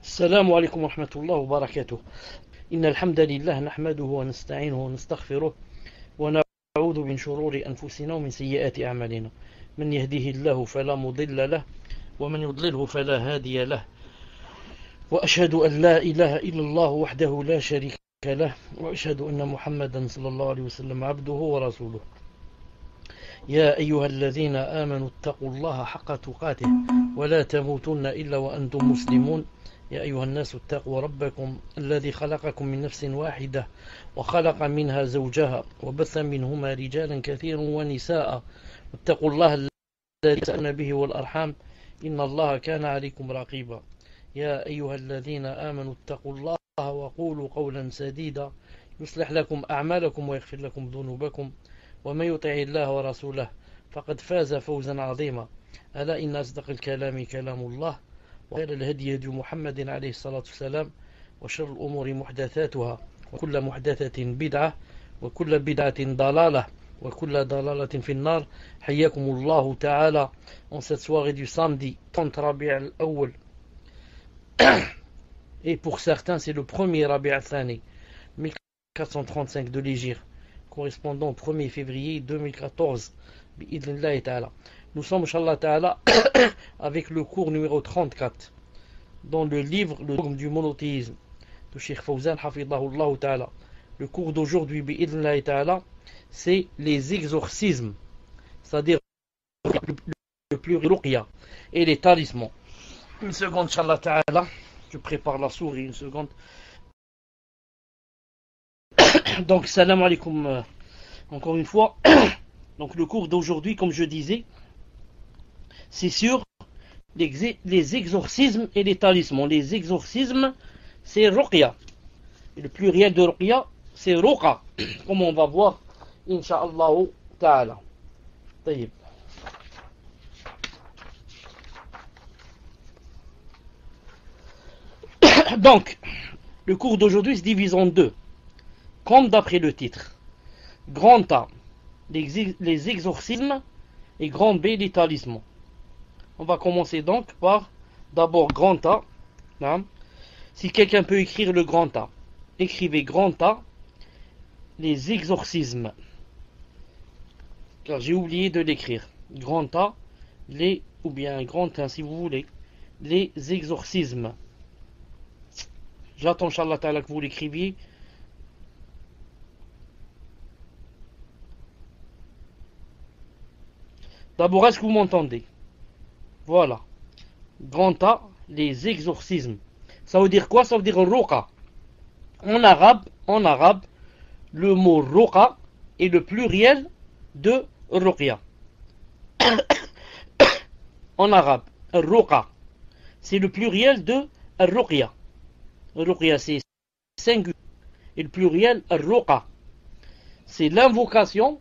السلام عليكم ورحمة الله وبركاته. إن الحمد لله نحمده ونستعينه ونستغفره ونعوذ من شرور أنفسنا ومن سيئات أعمالنا. من يهده الله فلا مضل له ومن يضلله فلا هادي له، وأشهد أن لا إله إلا الله وحده لا شريك له، وأشهد أن محمدا صلى الله عليه وسلم عبده ورسوله. يا أيها الذين آمنوا اتقوا الله حق تقاته ولا تموتن إلا وأنتم مسلمون. يا أيها الناس اتقوا ربكم الذي خلقكم من نفس واحدة وخلق منها زوجها وبث منهما رجالا كثيرا ونساء، واتقوا الله الذي تسألون به والأرحام إن الله كان عليكم رقيبا. يا أيها الذين آمنوا اتقوا الله وقولوا قولا سديدا يصلح لكم أعمالكم ويغفر لكم ذنوبكم، ومن يطع الله ورسوله فقد فاز فوزا عظيما. ألا إن أصدق الكلام كلام الله، وخير الهدي هدي محمد عليه الصلاة والسلام، وشر الأمور محدثاتها، وكل محدثة بدعة، وكل بدعة ضلالة، وكل ضلالة في النار. حياكم الله تعالى en cette soirée du samedi 30 Rabi' al-Awwal. Et pour certains c'est le premier Rabi' al-Thani 1435 de l'Hégire, correspondant au 1er février 2014. Bi'idhnillahi ta'ala. Nous sommes, Inch'Allah ta'ala, avec le cours numéro 34 dans le livre Le dogme du monothéisme de Cheikh Fawzan Hafidahullah ta'ala. Le cours d'aujourd'hui, bi'idhnillahi ta'ala, c'est les exorcismes, c'est-à-dire le pluriel ruqya et les talismans. Une seconde, Inch'Allah ta'ala, je prépare la souris, une seconde. Donc, salam alaikum, encore une fois. Donc le cours d'aujourd'hui, comme je disais, c'est sur les exorcismes et les talismans. Les exorcismes, c'est ruqya. Et le pluriel de ruqya, c'est ruqa, comme on va voir, insha'Allah ta'ala. Taïb. Donc, le cours d'aujourd'hui se divise en deux, comme d'après le titre. Grand A, les exorcismes, et grand B, les talismans. On va commencer donc par d'abord grand A. Si quelqu'un peut écrire le grand A, écrivez grand A, les exorcismes. Car j'ai oublié de l'écrire. Grand A, ou bien grand A si vous voulez, les exorcismes. J'attends, Inch'Allah ta'ala, que vous l'écriviez. D'abord, est-ce que vous m'entendez? Voilà. Grand A, les exorcismes. Ça veut dire quoi? Ça veut dire ruqa. En arabe, le mot ruqa est le pluriel de ruqya. En arabe, ruqa, c'est le pluriel de ruqya. Ruqya, c'est singulier. Et le pluriel, ruqa, c'est l'invocation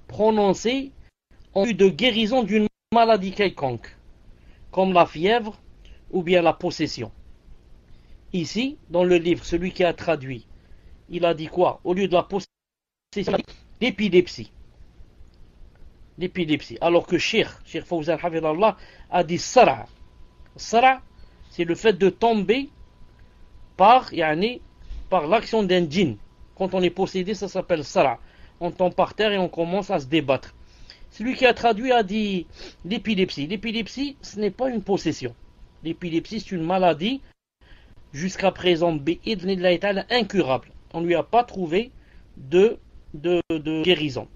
prononcée en vue de guérison d'une maladie quelconque, comme la fièvre ou bien la possession. Ici, dans le livre, celui qui a traduit, il a dit quoi? Au lieu de la possession, l'épilepsie. L'épilepsie. Alors que Cheikh Fawzan Hafidahullah a dit sara. Sara, c'est le fait de tomber par l'action d'un djinn. Quand on est possédé, ça s'appelle sara. On tombe par terre et on commence à se débattre. Celui qui a traduit a dit l'épilepsie. L'épilepsie, ce n'est pas une possession. L'épilepsie, c'est une maladie jusqu'à présent incurable. On ne lui a pas trouvé de guérison.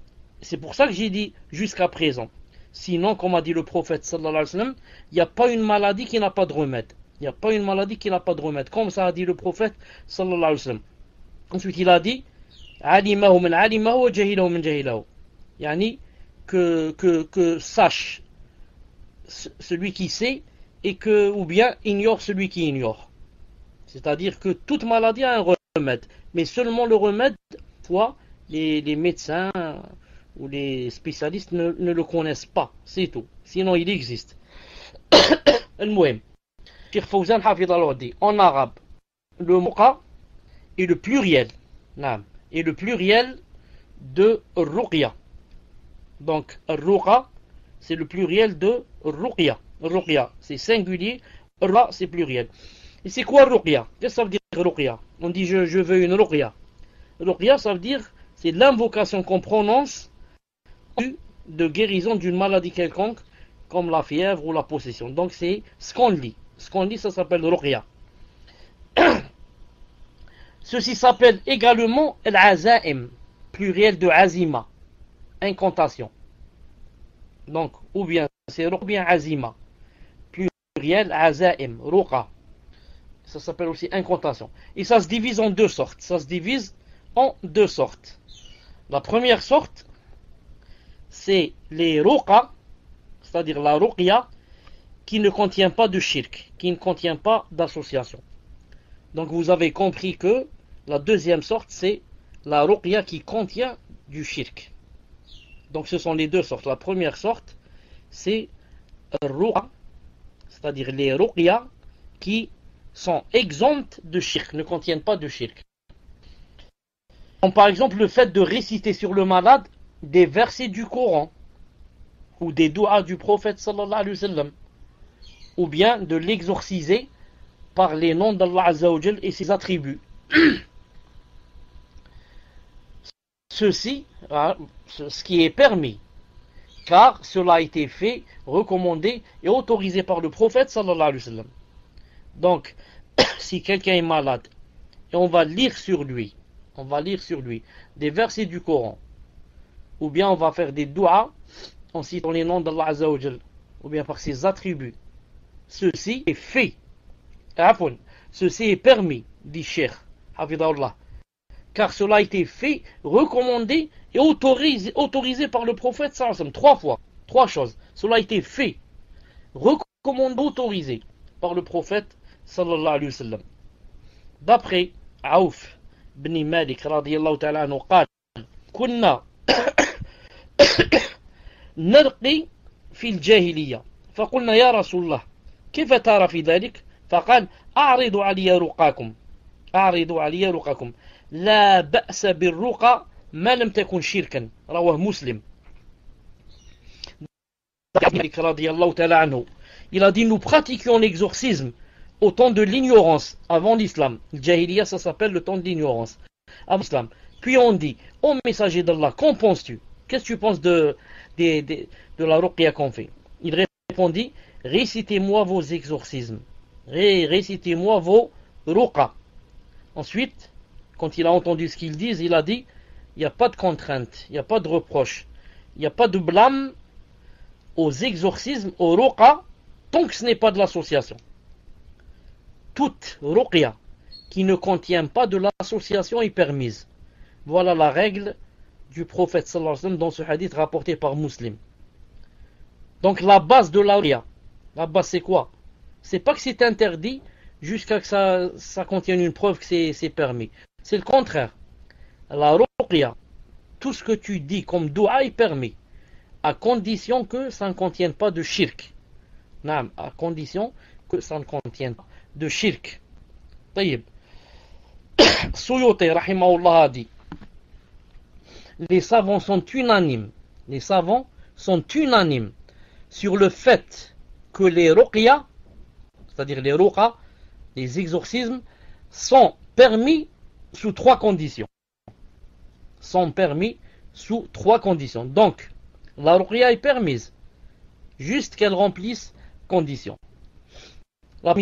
C'est pour ça que j'ai dit jusqu'à présent. Sinon, comme a dit le prophète sallallahu alayhi wa sallam, il n'y a pas une maladie qui n'a pas de remède. Il n'y a pas une maladie qui n'a pas de remède. Comme ça a dit le prophète sallallahu alayhi wa sallam. Ensuite, il a dit alimahu min alimahu wa jahilahu min jahilahu. Yani, que sache celui qui sait et ou bien ignore celui qui ignore. C'est-à-dire que toute maladie a un remède, mais seulement le remède, les médecins ou les spécialistes ne le connaissent pas, c'est tout. Sinon il existe. Al-Muhim. Cheikh Fawzan Hafidahullah dit en arabe, le muqa est le pluriel, et le pluriel de ruqya. Donc, ruqa, c'est le pluriel de ruqya. Ruqya, c'est singulier Ra, c'est pluriel. Et c'est quoi ruqya? Qu'est-ce que ça veut dire ruqya? On dit je veux une ruqya. Ruqya, ça veut dire c'est l'invocation qu'on prononce de guérison d'une maladie quelconque, comme la fièvre ou la possession. Donc c'est ce qu'on lit. Ce qu'on lit, ça s'appelle ruqya. Ceci s'appelle également al-azaim, pluriel de azima, incantation. Donc, ou bien c'est ruqya, ou bien azima, pluriel azaim, ruqa. Ça s'appelle aussi incantation. Et ça se divise en deux sortes. La première sorte, c'est les ruqa, c'est-à-dire la ruqya, qui ne contient pas de shirk, qui ne contient pas d'association. Donc vous avez compris que la deuxième sorte, c'est la ruqya qui contient du shirk. Donc ce sont les deux sortes. La première sorte, c'est ruqa, c'est-à-dire les ruqya qui sont exemptes de shirk, ne contiennent pas de shirk. Donc, par exemple, le fait de réciter sur le malade des versets du Coran ou des doigts du prophète sallallahu alayhi wa sallam, ou bien de l'exorciser par les noms d'Allah Azza wa Jal et ses attributs. Ceci, ce qui est permis, car cela a été fait, recommandé et autorisé par le prophète sallallahu alayhi wa sallam. Donc, si quelqu'un est malade et on va lire sur lui des versets du Coran, ou bien on va faire des doigts en citant les noms d'Allah Azza wa Jal, ou bien par ses attributs, ceci est fait, ceci est permis, dit Cheikh Hafidahullah, car cela a été fait, recommandé et autorisé par le prophète sallallahu alayhi wa sallam. Trois choses. Cela a été fait, recommandé, autorisé par le prophète sallallahu alayhi wa sallam. D'après Aouf بن مالك رضي الله تعالى عنه قال كنا نرقي في الجاهلية فقلنا يا رسول الله كيف ترى في ذلك؟ فقال أعرضوا علي رقاكم لا بأس بالرقى ما لم تكن شركا. رواه مسلم. رضي الله تعالى عنه, il a dit nous pratiquions l'exorcisme au temps de l'ignorance, avant l'islam. Le Jahiliya, ça s'appelle le temps de l'ignorance, avant l'islam. Puis on dit, ô messager d'Allah, qu'en penses-tu? Qu'est-ce que tu penses de la ruqya qu'on fait? Il répondit, récitez-moi vos exorcismes, récitez-moi vos ruqa. Ensuite, quand il a entendu ce qu'ils disent, il a dit, il n'y a pas de contrainte, il n'y a pas de reproche, il n'y a pas de blâme aux exorcismes, aux ruqa, tant que ce n'est pas de l'association. Toute ruqya qui ne contient pas de l'association est permise. Voilà la règle du prophète sallallahu alayhi wa sallam dans ce hadith rapporté par Muslim. Donc la base de la ruqya, la base c'est quoi? C'est pas que c'est interdit jusqu'à que ça contienne une preuve que c'est permis. C'est le contraire. La ruqya, tout ce que tu dis comme dua est permis, à condition que ça ne contienne pas de shirk. À condition que ça ne contienne pas de shirk. طيب. Suyuti rahimahullah a dit, les savants sont unanimes sur le fait que les ruqya, c'est-à-dire les ruqa, les exorcismes, sont permis sous trois conditions. Donc, la ruqya est permise, juste qu'elle remplisse conditions. La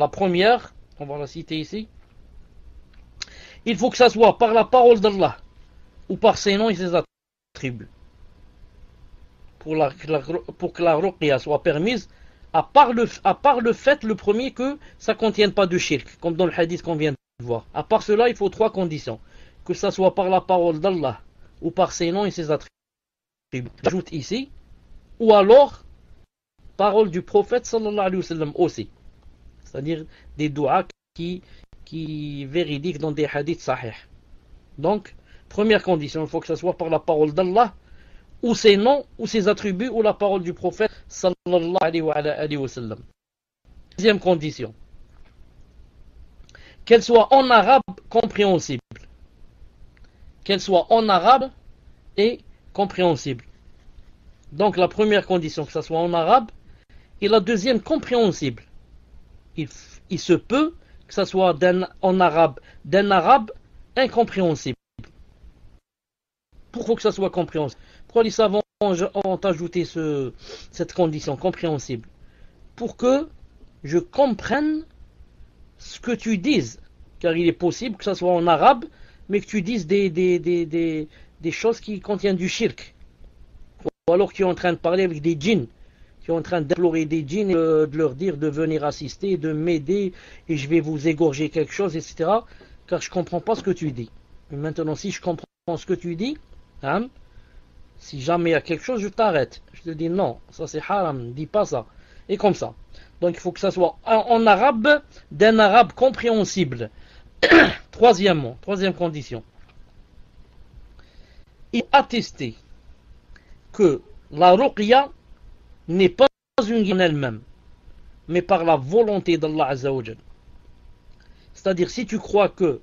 première, on va la citer ici, il faut que ça soit par la parole d'Allah ou par ses noms et ses attributs. Pour que la ruqya soit permise, à part le fait, le premier, que ça ne contienne pas de shirk, comme dans le hadith qu'on vient de voir. À part cela, il faut trois conditions. Que ça soit par la parole d'Allah ou par ses noms et ses attributs. J'ajoute ici, ou alors parole du prophète sallallahu alayhi wa sallam aussi. C'est-à-dire des doigts qui véridiques dans des hadiths sahih. Donc, première condition, il faut que ça soit par la parole d'Allah, ou ses noms, ou ses attributs, ou la parole du prophète sallallahu alayhi wa sallam. Deuxième condition, qu'elle soit en arabe compréhensible. Donc la première condition, que ça soit en arabe, Et la deuxième, compréhensible. Il se peut que ça soit en arabe, d'un arabe incompréhensible. Pourquoi que ça soit compréhensible? Pourquoi les savants ont ajouté cette condition compréhensible? Pour que je comprenne ce que tu dises. Car il est possible que ça soit en arabe, mais que tu dises des choses qui contiennent du shirk. Ou alors que tu es en train de parler avec des djinns. Tu es en train d'implorer des djinns et de leur dire de venir assister, de m'aider, et je vais vous égorger quelque chose, etc. Car je ne comprends pas ce que tu dis. Et maintenant, si je comprends ce que tu dis, hein, si jamais il y a quelque chose, je t'arrête. Je te dis non, ça c'est haram, dis pas ça. Et comme ça. Donc il faut que ça soit en arabe, d'un arabe compréhensible. Troisièmement, troisième condition. Il attester que la ruqya n'est pas une guérison en elle-même, mais par la volonté d'Allah Azza wa Jal. C'est-à-dire, si tu crois que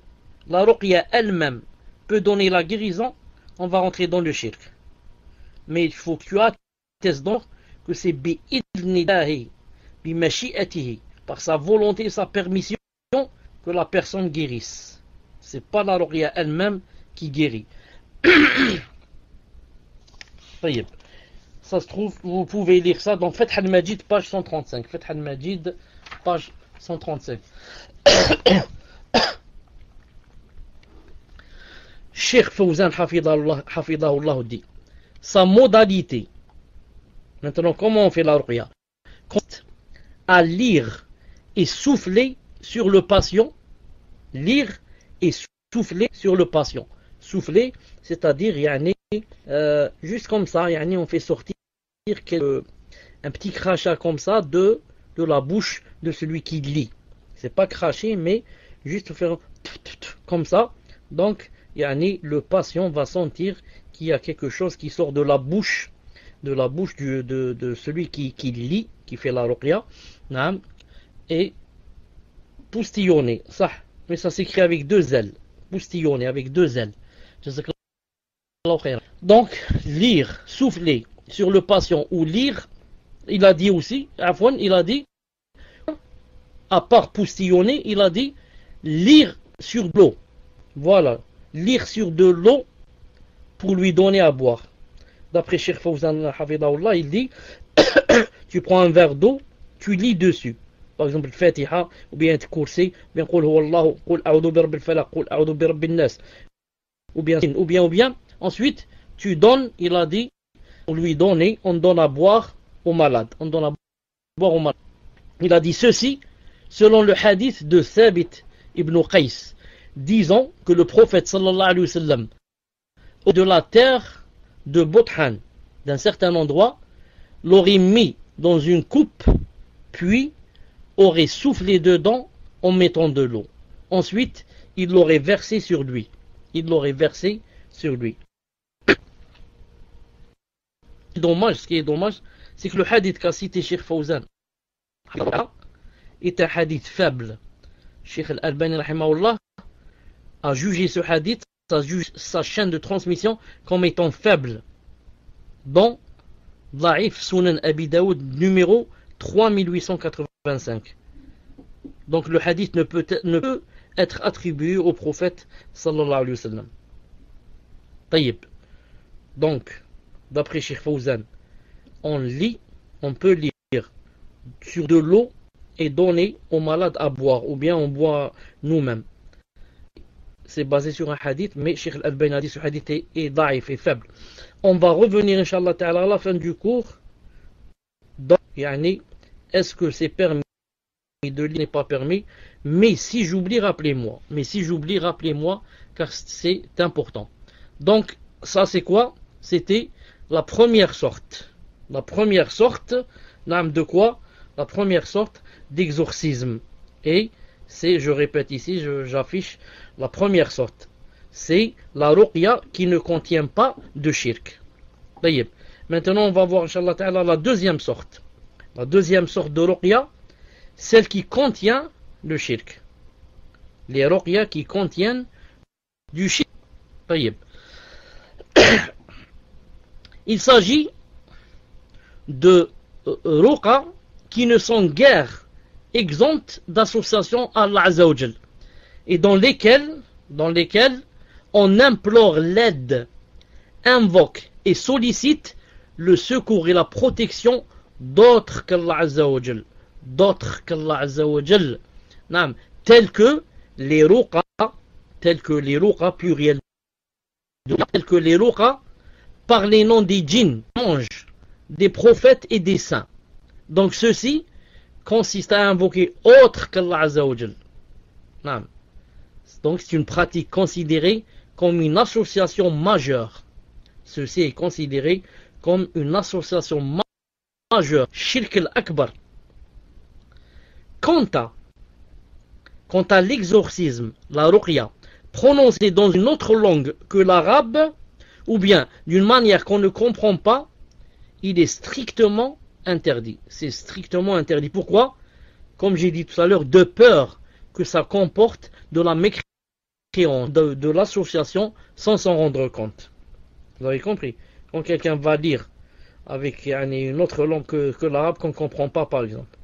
la ruqya elle-même peut donner la guérison, on va rentrer dans le shirk. Mais il faut que tu attestes donc que c'est bi'idnillahi, bimashi'atihi, par sa volonté et sa permission, que la personne guérisse. C'est pas la ruqya elle-même qui guérit. Ça se trouve, vous pouvez lire ça dans Fath al-Majid, page 135. Fath al-Majid, page 135. Cheikh Fawzan Hafidahullah dit sa modalité. Maintenant, comment on fait la ruqya? À lire et souffler sur le patient. Lire et souffler sur le patient. Souffler, c'est-à-dire, juste comme ça, on fait sortir un petit crachat comme ça de la bouche de celui qui lit. C'est pas cracher, mais juste faire comme ça. Donc, le patient va sentir qu'il y a quelque chose qui sort de la bouche de celui qui lit, qui fait la ruqya, et poustillonner. Ça, mais ça s'écrit avec deux L. Poustillonner avec deux L. Donc, lire, souffler sur le patient ou lire, il a dit aussi, il a dit, à part poustillonner, il a dit lire sur de l'eau. Voilà, lire sur de l'eau pour lui donner à boire. D'après Cheikh Fawzan Hafidahullah, il dit tu prends un verre d'eau, tu lis dessus. Par exemple, le Fatiha, ou bien le Kursi, ou bien Qul huwallahu, Qul a'udhu bi rabbil falaq, Qul a'udhu bi rabbin nas. Ou bien, ensuite, tu donnes, il a dit, on lui donne, on donne à boire aux malades. On donne à boire aux malades. Il a dit ceci, selon le hadith de Thabit ibn Qais, disant que le prophète sallallahu alayhi wa sallam, de la terre de Bothan, d'un certain endroit, l'aurait mis dans une coupe, puis aurait soufflé dedans en mettant de l'eau. Ensuite, il l'aurait versé sur lui. Il l'aurait versé sur lui. Ce qui est dommage, c'est que le hadith qu'a cité Cheikh Fawzan est un hadith faible. Cheikh Al-Albani rahimahullah a jugé ce hadith, sa chaîne de transmission, comme étant faible. Dans Da'if Sunan Abi Daoud numéro 3885. Donc le hadith ne peut être attribué au prophète sallallahu alayhi wa sallam. Taïb. Donc, d'après Cheikh Fawzan, on peut lire sur de l'eau et donner aux malades à boire, ou bien on boit nous-mêmes. C'est basé sur un hadith, mais Cheikh Al-Albani a dit ce hadith est daif, est faible. On va revenir, Inch'Allah Ta'ala, à la fin du cours. Donc, est-ce que c'est permis de lire, n'est pas permis? Mais si j'oublie, rappelez-moi. Car c'est important. Donc, ça c'est quoi? C'était la première sorte. La première sorte, de quoi? La première sorte d'exorcisme. Et c'est, je répète ici, j'affiche la première sorte. C'est la ruqya qui ne contient pas de shirk. Maintenant, on va voir, Inch'Allah Ta'ala, la deuxième sorte. La deuxième sorte de ruqya, celle qui contient le shirk. Les ruqya qui contiennent du shirk. Il s'agit de ruqa qui ne sont guère exemptes d'association à Allah Azza wa Jal, et dans lesquelles on implore l'aide, invoque et sollicite le secours et la protection d'autres qu'Allah Azza wa Jal, tels que les ruqa, pluriel, tels que les ruqa par les noms des djinns, anges, des prophètes et des saints. Donc ceci consiste à invoquer autre qu'Allah Azza wa Jal. Donc c'est une pratique considérée comme une association majeure. Ceci est considéré comme une association majeure. Shirk al-Akbar. Quant à l'exorcisme, la ruqya, prononcé dans une autre langue que l'arabe, ou bien d'une manière qu'on ne comprend pas, il est strictement interdit. C'est strictement interdit. Pourquoi? Comme j'ai dit tout à l'heure, de peur que ça comporte de la mécréance, de l'association sans s'en rendre compte. Vous avez compris? Quand quelqu'un va lire avec une autre langue que l'arabe qu'on ne comprend pas, par exemple.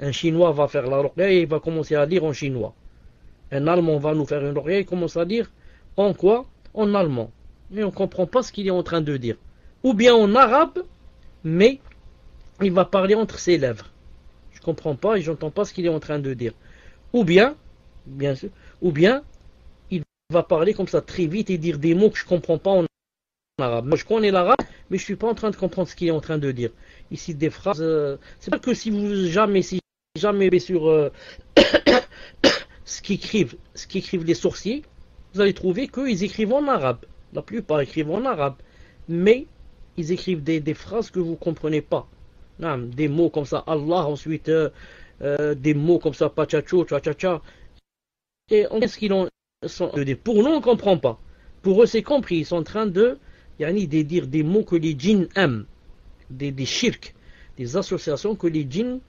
Un chinois va faire la ruqya et il va commencer à lire en chinois. Un allemand va nous faire une ruqya et il commence à lire en quoi? En allemand. Mais on ne comprend pas ce qu'il est en train de dire. Ou bien en arabe, mais il va parler entre ses lèvres. Je ne comprends pas et je n'entends pas ce qu'il est en train de dire. Ou bien, il va parler comme ça très vite et dire des mots que je ne comprends pas en arabe. Moi je connais l'arabe, mais je ne suis pas en train de comprendre ce qu'il est en train de dire. Ici des phrases, c'est pas que si jamais sur ce qu'écrivent les sorciers, vous allez trouver qu'ils écrivent en arabe. La plupart écrivent en arabe, mais ils écrivent des phrases que vous ne comprenez pas. Des mots comme ça, Allah, ensuite des mots comme ça, pachacho, cha-cha-cha. Et qu'est-ce qu'ils ont dit? Pour nous, on ne comprend pas. Pour eux, c'est compris. Ils sont en train de dire des mots que les djinns aiment. Des shirks, des associations que les djinns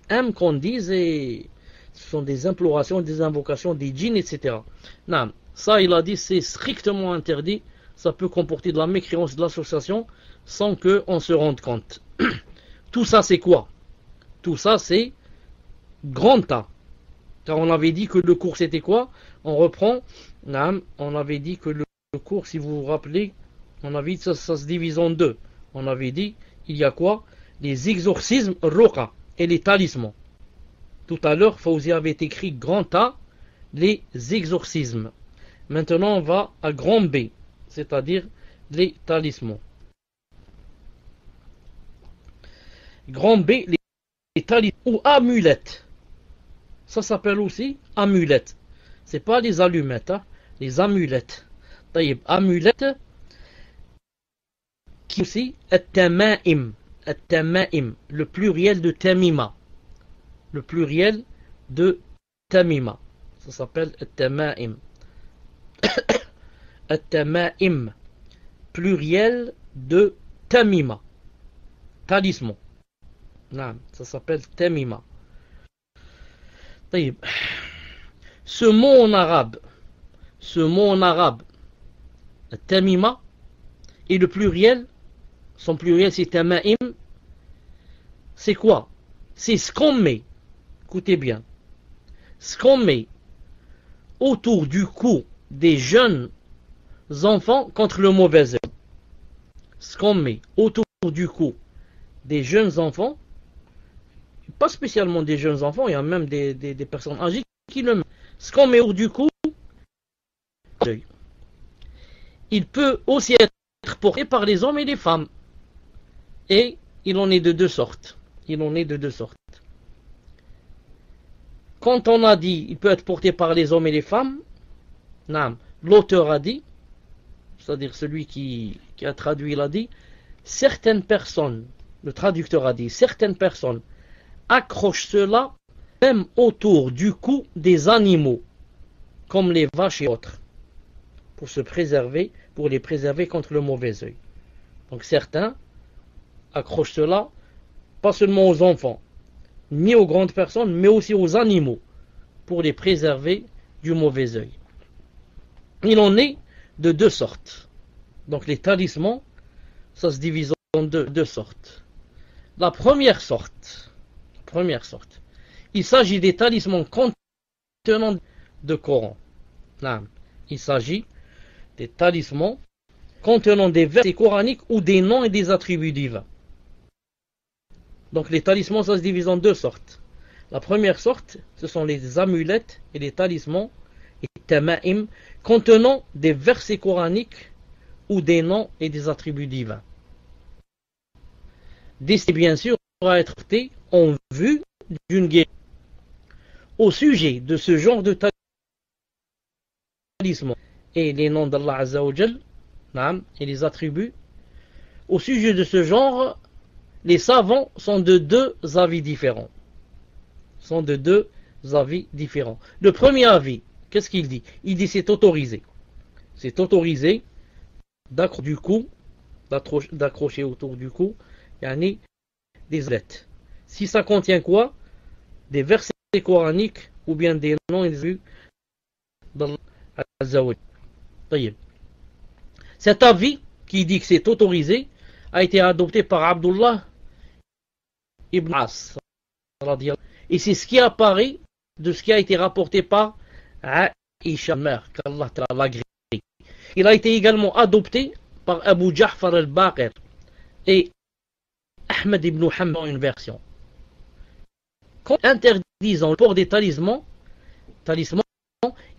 aiment qu'on dise, et ce sont des implorations, des invocations des djinns, etc. Ça, il a dit, c'est strictement interdit. Ça peut comporter de la mécréance de l'association sans qu'on se rende compte. Tout ça, c'est quoi? Tout ça, c'est grand tas. Car on avait dit que le cours, c'était quoi? On reprend. On avait dit que le cours, si vous vous rappelez, on avait dit ça se divise en deux. On avait dit, il y a quoi? Les exorcismes ruqa et les talismans. Tout à l'heure, Fawzi avait écrit grand A, les exorcismes. Maintenant, on va à grand B, c'est-à-dire les talismans. Grand B, les talismans ou amulettes. Ça s'appelle aussi amulettes. C'est pas les allumettes, les amulettes. Amulettes qui aussi at-tama'im, le pluriel de tamima. Le pluriel de tamima. Ça s'appelle at-tama'im. At-tama'im, pluriel de tamima. Talisman. Ça s'appelle tamima. Ce mot en arabe, tamima, et le pluriel, son pluriel c'est tama'im, c'est quoi? C'est ce qu'on met, écoutez bien, ce qu'on met autour du cou des jeunes enfants contre le mauvais œil. Ce qu'on met autour du cou des jeunes enfants, pas spécialement des jeunes enfants, il y a même des personnes âgées qui le mettent. Ce qu'on met autour du cou, il peut aussi être porté par les hommes et les femmes. Et il en est de deux sortes. Quand on a dit il peut être porté par les hommes et les femmes, l'auteur a dit, c'est-à-dire celui qui a traduit, il a dit, certaines personnes, le traducteur a dit, certaines personnes accrochent cela même autour du cou des animaux, comme les vaches et autres, pour les préserver contre le mauvais œil. Donc certains accrochent cela pas seulement aux enfants, ni aux grandes personnes, mais aussi aux animaux, pour les préserver du mauvais œil. Il en est de deux sortes. Donc les talismans, ça se divise en deux sortes. La première sorte, première sorte. Il s'agit des talismans contenant de Coran. Non. Il s'agit des talismans contenant des versets coraniques ou des noms et des attributs divins. Donc les talismans, ça se divise en deux sortes. La première sorte, ce sont les amulettes et les talismans et tama'im contenant des versets coraniques ou des noms et des attributs divins. Destiné bien sûr à être porté en vue d'une guérison. Au sujet de ce genre de talisman et les noms d'Allah Azza wa Jal, et les attributs, au sujet de ce genre, les savants sont de deux avis différents. Le premier avis, qu'est-ce qu'il dit? Il dit c'est autorisé. C'est autorisé d'accrocher autour du cou des lettres. Si ça contient quoi? Des versets coraniques ou bien des noms et des attributs d'Allah Azza wa Jal. Cet avis qui dit que c'est autorisé a été adopté par Abdullah ibn As. Et c'est ce qui apparaît de ce qui a été rapporté par Aïcha, mère, qu'Allah l'a agréé. Il a été également adopté par Abu Ja'far al-Baqir et Ahmed ibn Hanbal dans une version. Quand interdisant le port des talismans,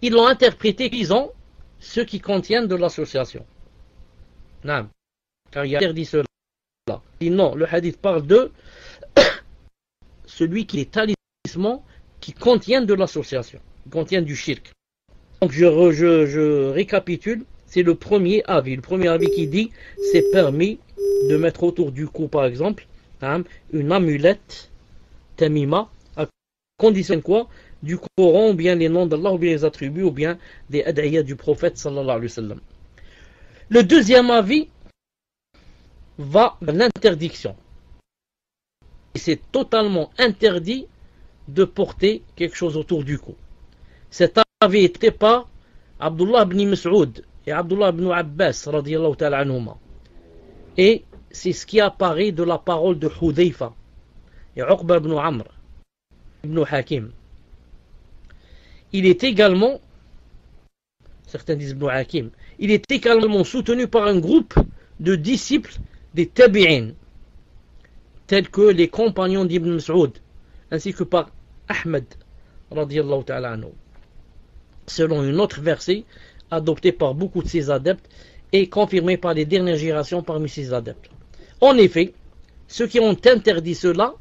ils l'ont interprété disant ceux qui contiennent de l'association. Non, car il a interdit cela. Sinon, le hadith parle de celui qui est talisman qui contiennent de l'association, qui contiennent du shirk. Donc je récapitule, c'est le premier avis. Le premier avis qui dit c'est permis de mettre autour du cou, par exemple, une amulette, tamima, à condition quoi? Du Coran, ou bien les noms d'Allah, ou bien les attributs, ou bien des ad'iyas du prophète sallallahu alayhi wa sallam. Le deuxième avis va vers l'interdiction. C'est totalement interdit de porter quelque chose autour du cou. Cet avis était par Abdullah ibn Mas'ud et Abdullah ibn Abbas radiyallahu ta'ala anhuma. Et c'est ce qui apparaît de la parole de Hudayfa et Uqba ibn Amr ibn Hakim. Il est également, certains disent ibn Hakim, il est également soutenu par un groupe de disciples des tabi'in, tels que les compagnons d'Ibn Mas'ud, ainsi que par Ahmed radiyallahu ta'ala anhu, selon une autre verset adoptée par beaucoup de ses adeptes et confirmée par les dernières générations parmi ses adeptes. En effet, ceux qui ont interdit cela,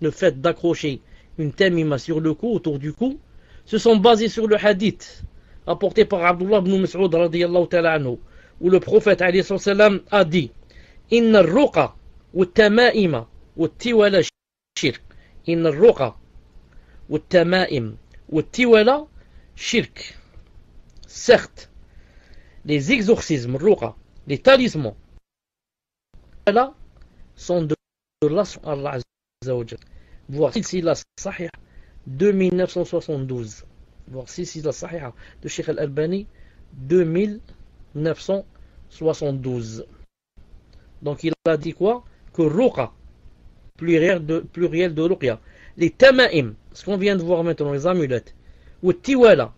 le fait d'accrocher une tamima sur le cou, autour du cou, se sont basés sur le hadith apporté par Abdullah ibn Mas'ud radiyallahu ta'ala anhu, où le prophète alayhi salam a dit Inna al-ruqa wa al-tama'ima wa al-tiwala shirk. Inna al-ruqa wa al-tama'im wa al-tiwala shirk. Certes, les exorcismes, ruqa, les talismans, là, sont de Allah Azza wa Jal. Voir silsila sahih 2972. Voir silsila sahih de Sheikh Al-Albani 2972. Donc il a dit quoi? Que ruqa, pluriel de ruqya, les tama'im, ce qu'on vient de voir maintenant, les amulettes, ou tiwala,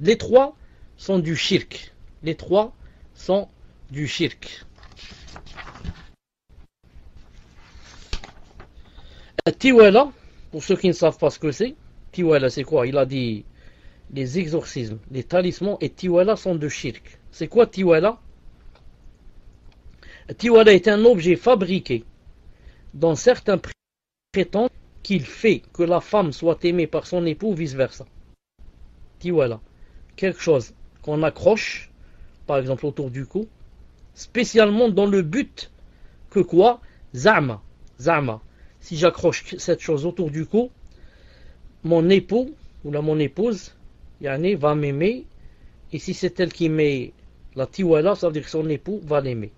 les trois sont du shirk. Les trois sont du shirk. Tiwala, pour ceux qui ne savent pas ce que c'est, tiwala c'est quoi? Il a dit les exorcismes, les talismans et tiwala sont de shirk. C'est quoi tiwala? Tiwala est un objet fabriqué dont certains prétendent qu'il fait que la femme soit aimée par son époux ou vice versa. Tiwala, quelque chose qu'on accroche, par exemple autour du cou, spécialement dans le but que quoi? Za'ma. Si j'accroche cette chose autour du cou, mon époux ou mon épouse va m'aimer, et si c'est elle qui met la tiwala, ça veut dire que son époux va l'aimer.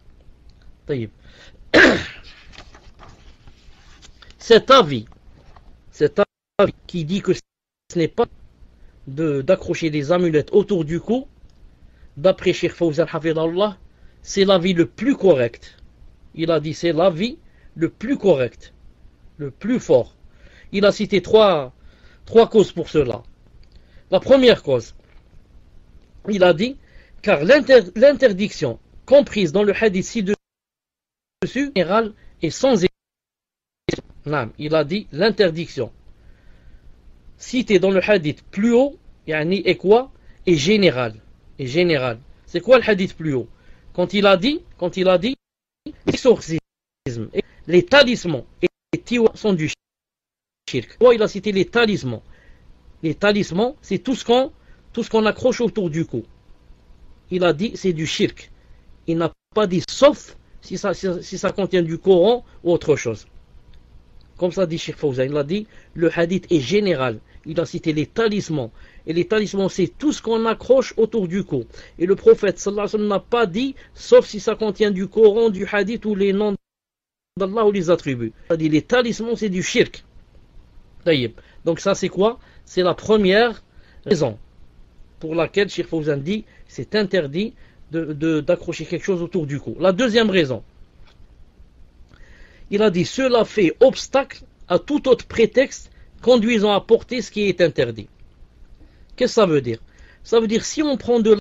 Cet avis qui dit que ce n'est pas d'accrocher des amulettes autour du cou, d'après Cheikh Fawzan Hafidallah, c'est l'avis le plus correct. Il a dit c'est l'avis le plus correct, le plus fort. Il a cité trois causes pour cela. La première cause, il a dit, car l'interdiction comprise dans le hadith ci-dessus, générale et sans exception. Il a dit l'interdiction citée dans le hadith plus haut, est quoi? Est générale. Et général. C'est quoi le hadith plus haut? Quand il a dit, l'exorcisme, les talismans et les tiwa sont du shirk. Il a cité les talismans. Les talismans, c'est tout ce qu'on accroche autour du cou. Il a dit c'est du shirk. Il n'a pas dit sauf si ça contient du Coran ou autre chose. Comme ça dit Cheikh Fawzan, il a dit le hadith est général. Il a cité les talismans. Et les talismans, c'est tout ce qu'on accroche autour du cou. Et le prophète sallallahu alayhi wa sallam n'a pas dit, sauf si ça contient du Coran, du hadith ou les noms d'Allah ou les attributs. Il a dit les talismans, c'est du shirk. Donc ça c'est quoi? C'est la première raison pour laquelle Cheikh Fawzan dit c'est interdit d'accrocher quelque chose autour du cou. La deuxième raison, il a dit cela fait obstacle à tout autre prétexte conduisant à porter ce qui est interdit. Qu'est-ce que ça veut dire? Ça veut dire si on prend de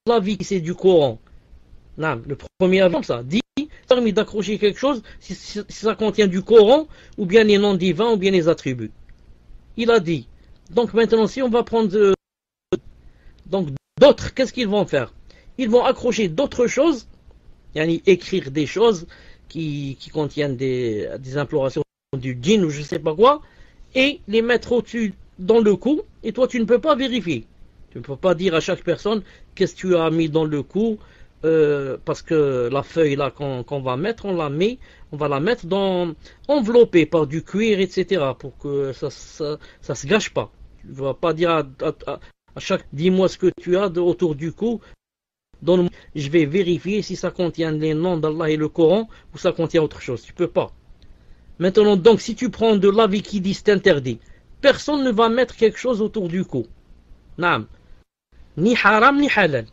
l'avis qui c'est du Coran, le premier avis comme ça, dit permis d'accrocher quelque chose si ça contient du Coran ou bien les noms divins ou bien les attributs. Il a dit, donc maintenant si on va prendre donc d'autres, qu'est-ce qu'ils vont faire? Ils vont accrocher d'autres choses, écrire des choses qui contiennent des implorations du djinn ou je sais pas quoi, et les mettre au-dessus dans le cou, et toi tu ne peux pas vérifier. Tu ne peux pas dire à chaque personne qu'est-ce que tu as mis dans le cou, parce que la feuille là qu'on va mettre, on va la mettre enveloppée par du cuir, etc. pour que ça se gâche pas. Tu ne vas pas dire à chaque dis-moi ce que tu as autour du cou, je vais vérifier si ça contient les noms d'Allah et le Coran ou ça contient autre chose. Tu peux pas. Maintenant donc si tu prends de l'avis qui dit c'est interdit, personne ne va mettre quelque chose autour du cou. Ni haram ni halal.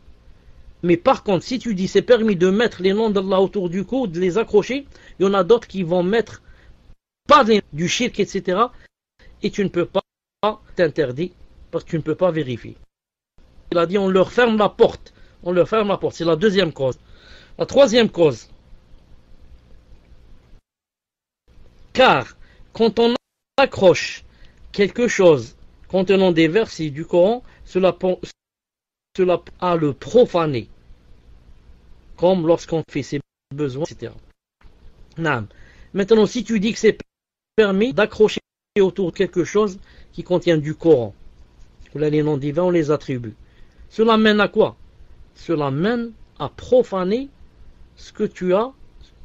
Mais par contre, si tu dis c'est permis de mettre les noms d'Allah autour du cou, de les accrocher, il y en a d'autres qui vont mettre pas du shirk, etc. Et tu ne peux pas t'interdire parce que tu ne peux pas vérifier. Il a dit on leur ferme la porte. On leur ferme la porte. C'est la deuxième cause. La troisième cause. Car quand on accroche quelque chose contenant des versets du Coran, cela a le profaner, comme lorsqu'on fait ses besoins, etc. Maintenant, si tu dis que c'est permis d'accrocher autour de quelque chose qui contient du Coran, ou les noms divins, on les attribue, cela mène à quoi? Cela mène à profaner ce que tu as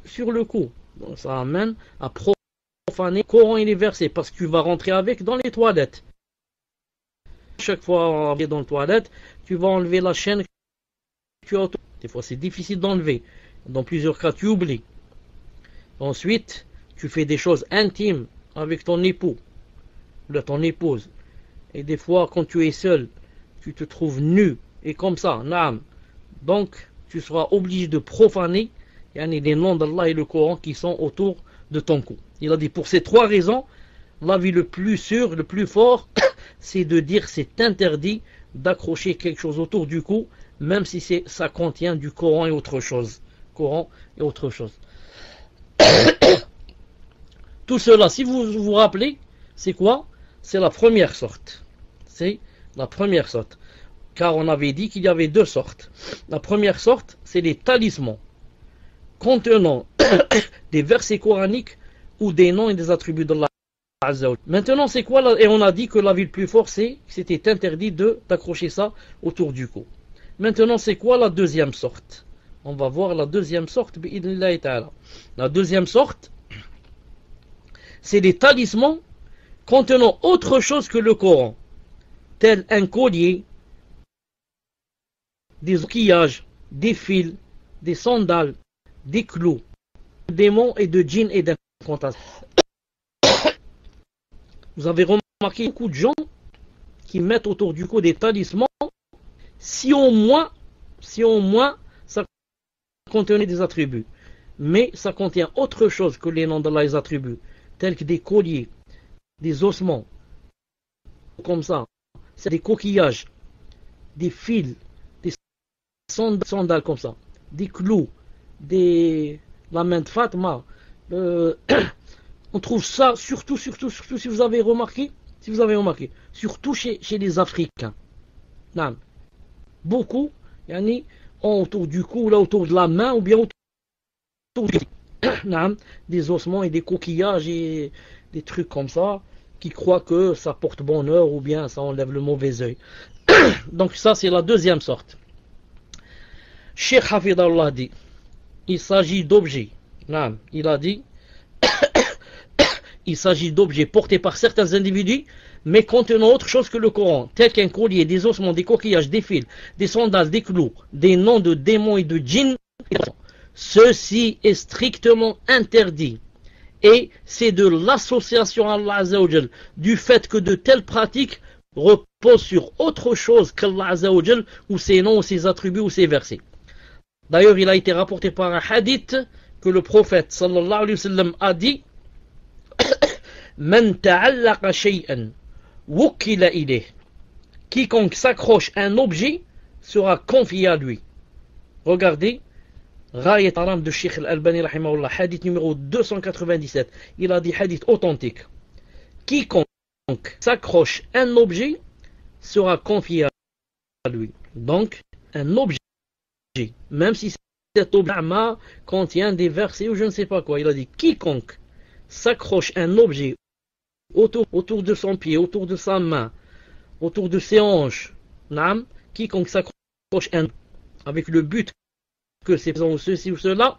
sur le cou. Donc, ça amène à profaner le Coran et les versets, parce que tu vas rentrer avec dans les toilettes. Chaque fois dans les toilettes, tu vas enlever la chaîne que tu as autour. Des fois c'est difficile d'enlever. Dans plusieurs cas tu oublies. Ensuite, tu fais des choses intimes avec ton époux ou ton épouse. Et des fois quand tu es seul, tu te trouves nu et comme ça, donc tu seras obligé de profaner les noms d'Allah et le Coran qui sont autour de ton cou. Il a dit pour ces trois raisons, l'avis le plus sûr, le plus fort, c'est de dire c'est interdit d'accrocher quelque chose autour du cou, même si ça contient du Coran et autre chose. Coran et autre chose. Tout cela, si vous vous rappelez, c'est quoi? C'est la première sorte. C'est la première sorte. Car on avait dit qu'il y avait deux sortes. La première sorte, c'est les talismans contenant des versets coraniques ou des noms et des attributs d'Allah. Maintenant, c'est quoi là? Et on a dit que l'avis le plus fort, c'était interdit d'accrocher ça autour du cou. Maintenant, c'est quoi la deuxième sorte? On va voir la deuxième sorte. La deuxième sorte, c'est des talismans contenant autre chose que le Coran, tel un collier, des coquillages, des fils, des sandales, des clous, des démons et de djinns et d'incantations. Vous avez remarqué beaucoup de gens qui mettent autour du cou des talismans, si au moins ça contenait des attributs. Mais ça contient autre chose que les noms d'Allah et les attributs, tels que des colliers, des ossements, comme ça, c'est des coquillages, des fils, des sandales comme ça, des clous, la main de Fatma. On trouve ça surtout si vous avez remarqué, surtout chez les Africains. Non. Beaucoup, yani, autour du cou, là autour de la main, ou bien autour des ossements et des coquillages et des trucs comme ça, qui croient que ça porte bonheur ou bien ça enlève le mauvais œil. Donc ça c'est la deuxième sorte. Cheikh Hafidallah dit, il s'agit d'objets. Il a dit, il s'agit d'objets portés par certains individus, mais contenant autre chose que le Coran, tel qu'un collier, des ossements, des coquillages, des fils, des sandales, des clous, des noms de démons et de djinns. Ceci est strictement interdit. Et c'est de l'association à Allah Azzawajal, du fait que de telles pratiques reposent sur autre chose qu'Allah Azzawajal, ou ses noms, ou ses attributs, ou ses versets. D'ailleurs, il a été rapporté par un hadith que le prophète sallallahu alayhi wa sallam a dit: Man ta'allaqa shay'an wukila ilayh. Quiconque s'accroche à un objet sera confié à lui. Regardez, Rayat Aram de Sheikh Al-Albani rahimahullah, hadith numéro 297. Il a dit hadith authentique. Quiconque s'accroche à un objet sera confié à lui. Donc, un objet, même si cet objet contient des versets ou je ne sais pas quoi, il a dit quiconque s'accroche à un objet autour de son pied, autour de sa main, autour de ses hanches, quiconque s'accroche avec le but que c'est ceci ou cela,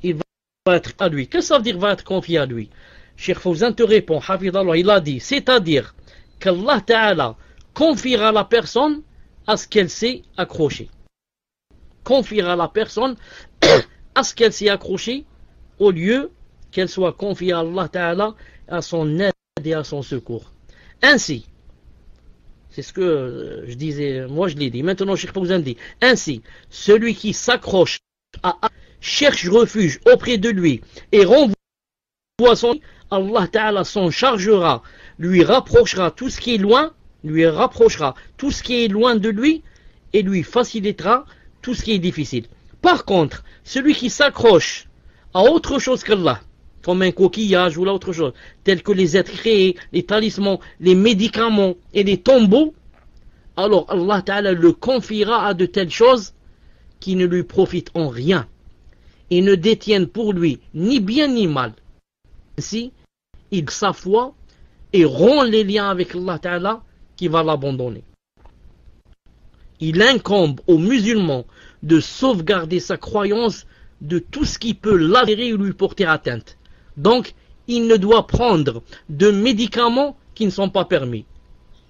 il va être à lui. Qu'est-ce que ça veut dire va être confié à lui? Cheikh Fawzan te répond, Hafidallah, il a dit, c'est-à-dire qu'Allah Ta'ala confiera la personne à ce qu'elle s'est accrochée. Confiera la personne à ce qu'elle s'est accrochée au lieu qu'elle soit confiée à Allah Ta'ala, à son aide et à son secours. Ainsi, c'est ce que je disais, moi je l'ai dit, maintenant Cheikh Fawzan dit, ainsi, celui qui s'accroche cherche refuge auprès de lui et renvoie son, Allah Ta'ala s'en chargera, lui rapprochera tout ce qui est loin, de lui et lui facilitera tout ce qui est difficile. Par contre, celui qui s'accroche à autre chose qu'Allah, comme un coquillage ou l'autre chose, tels que les êtres créés, les talismans, les médicaments et les tombeaux, alors Allah Ta'ala le confiera à de telles choses qui ne lui profitent en rien et ne détiennent pour lui ni bien ni mal. Ainsi, il sa foi et rompt les liens avec Allah Ta'ala qui va l'abandonner. Il incombe aux musulmans de sauvegarder sa croyance de tout ce qui peut l'altérer ou lui porter atteinte. Donc, il ne doit prendre de médicaments qui ne sont pas permis,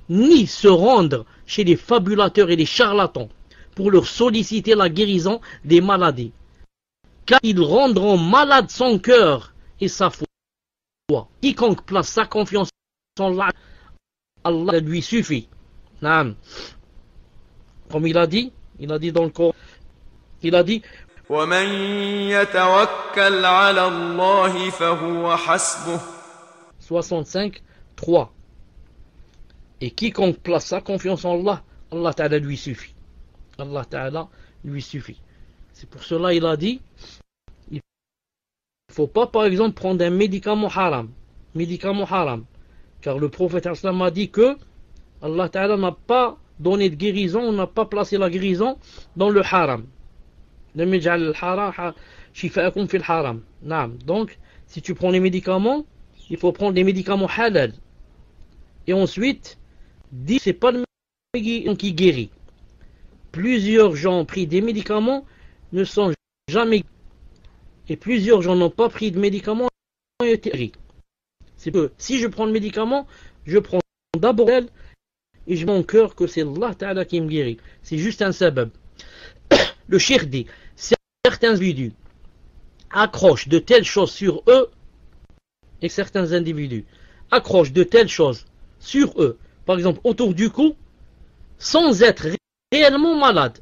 ni se rendre chez les fabulateurs et les charlatans pour leur solliciter la guérison des maladies, car ils rendront malade son cœur et sa foi. Quiconque place sa confiance en Allah, Allah lui suffit. Comme il a dit dans le Coran, il a dit وَمَنْ يَتَوَكَّلْ عَلَى اللَّهِ فَهُوَ حَسْبُهُ 65, 3. Et quiconque place sa confiance en Allah, Allah Ta'ala lui suffit. Allah Ta'ala lui suffit. C'est pour cela il a dit, il ne faut pas par exemple prendre un médicament haram. Car le prophète a dit que Allah Ta'ala n'a pas donné de guérison, n'a pas placé la guérison dans le haram. Donc, si tu prends les médicaments, il faut prendre des médicaments halal. Et ensuite, dit c'est pas le médicament qui guérit. Plusieurs gens ont pris des médicaments, ne sont jamais guéris. Et plusieurs gens n'ont pas pris de médicaments et ont été guéris. C'est que si je prends le médicament, je prends d'abord elle et je mets mon cœur que c'est Allah Ta'ala qui me guérit. C'est juste un sabab. Le cheikh dit, certains individus accrochent de telles choses sur eux, et certains individus accrochent de telles choses sur eux, par exemple autour du cou, sans être réellement malades.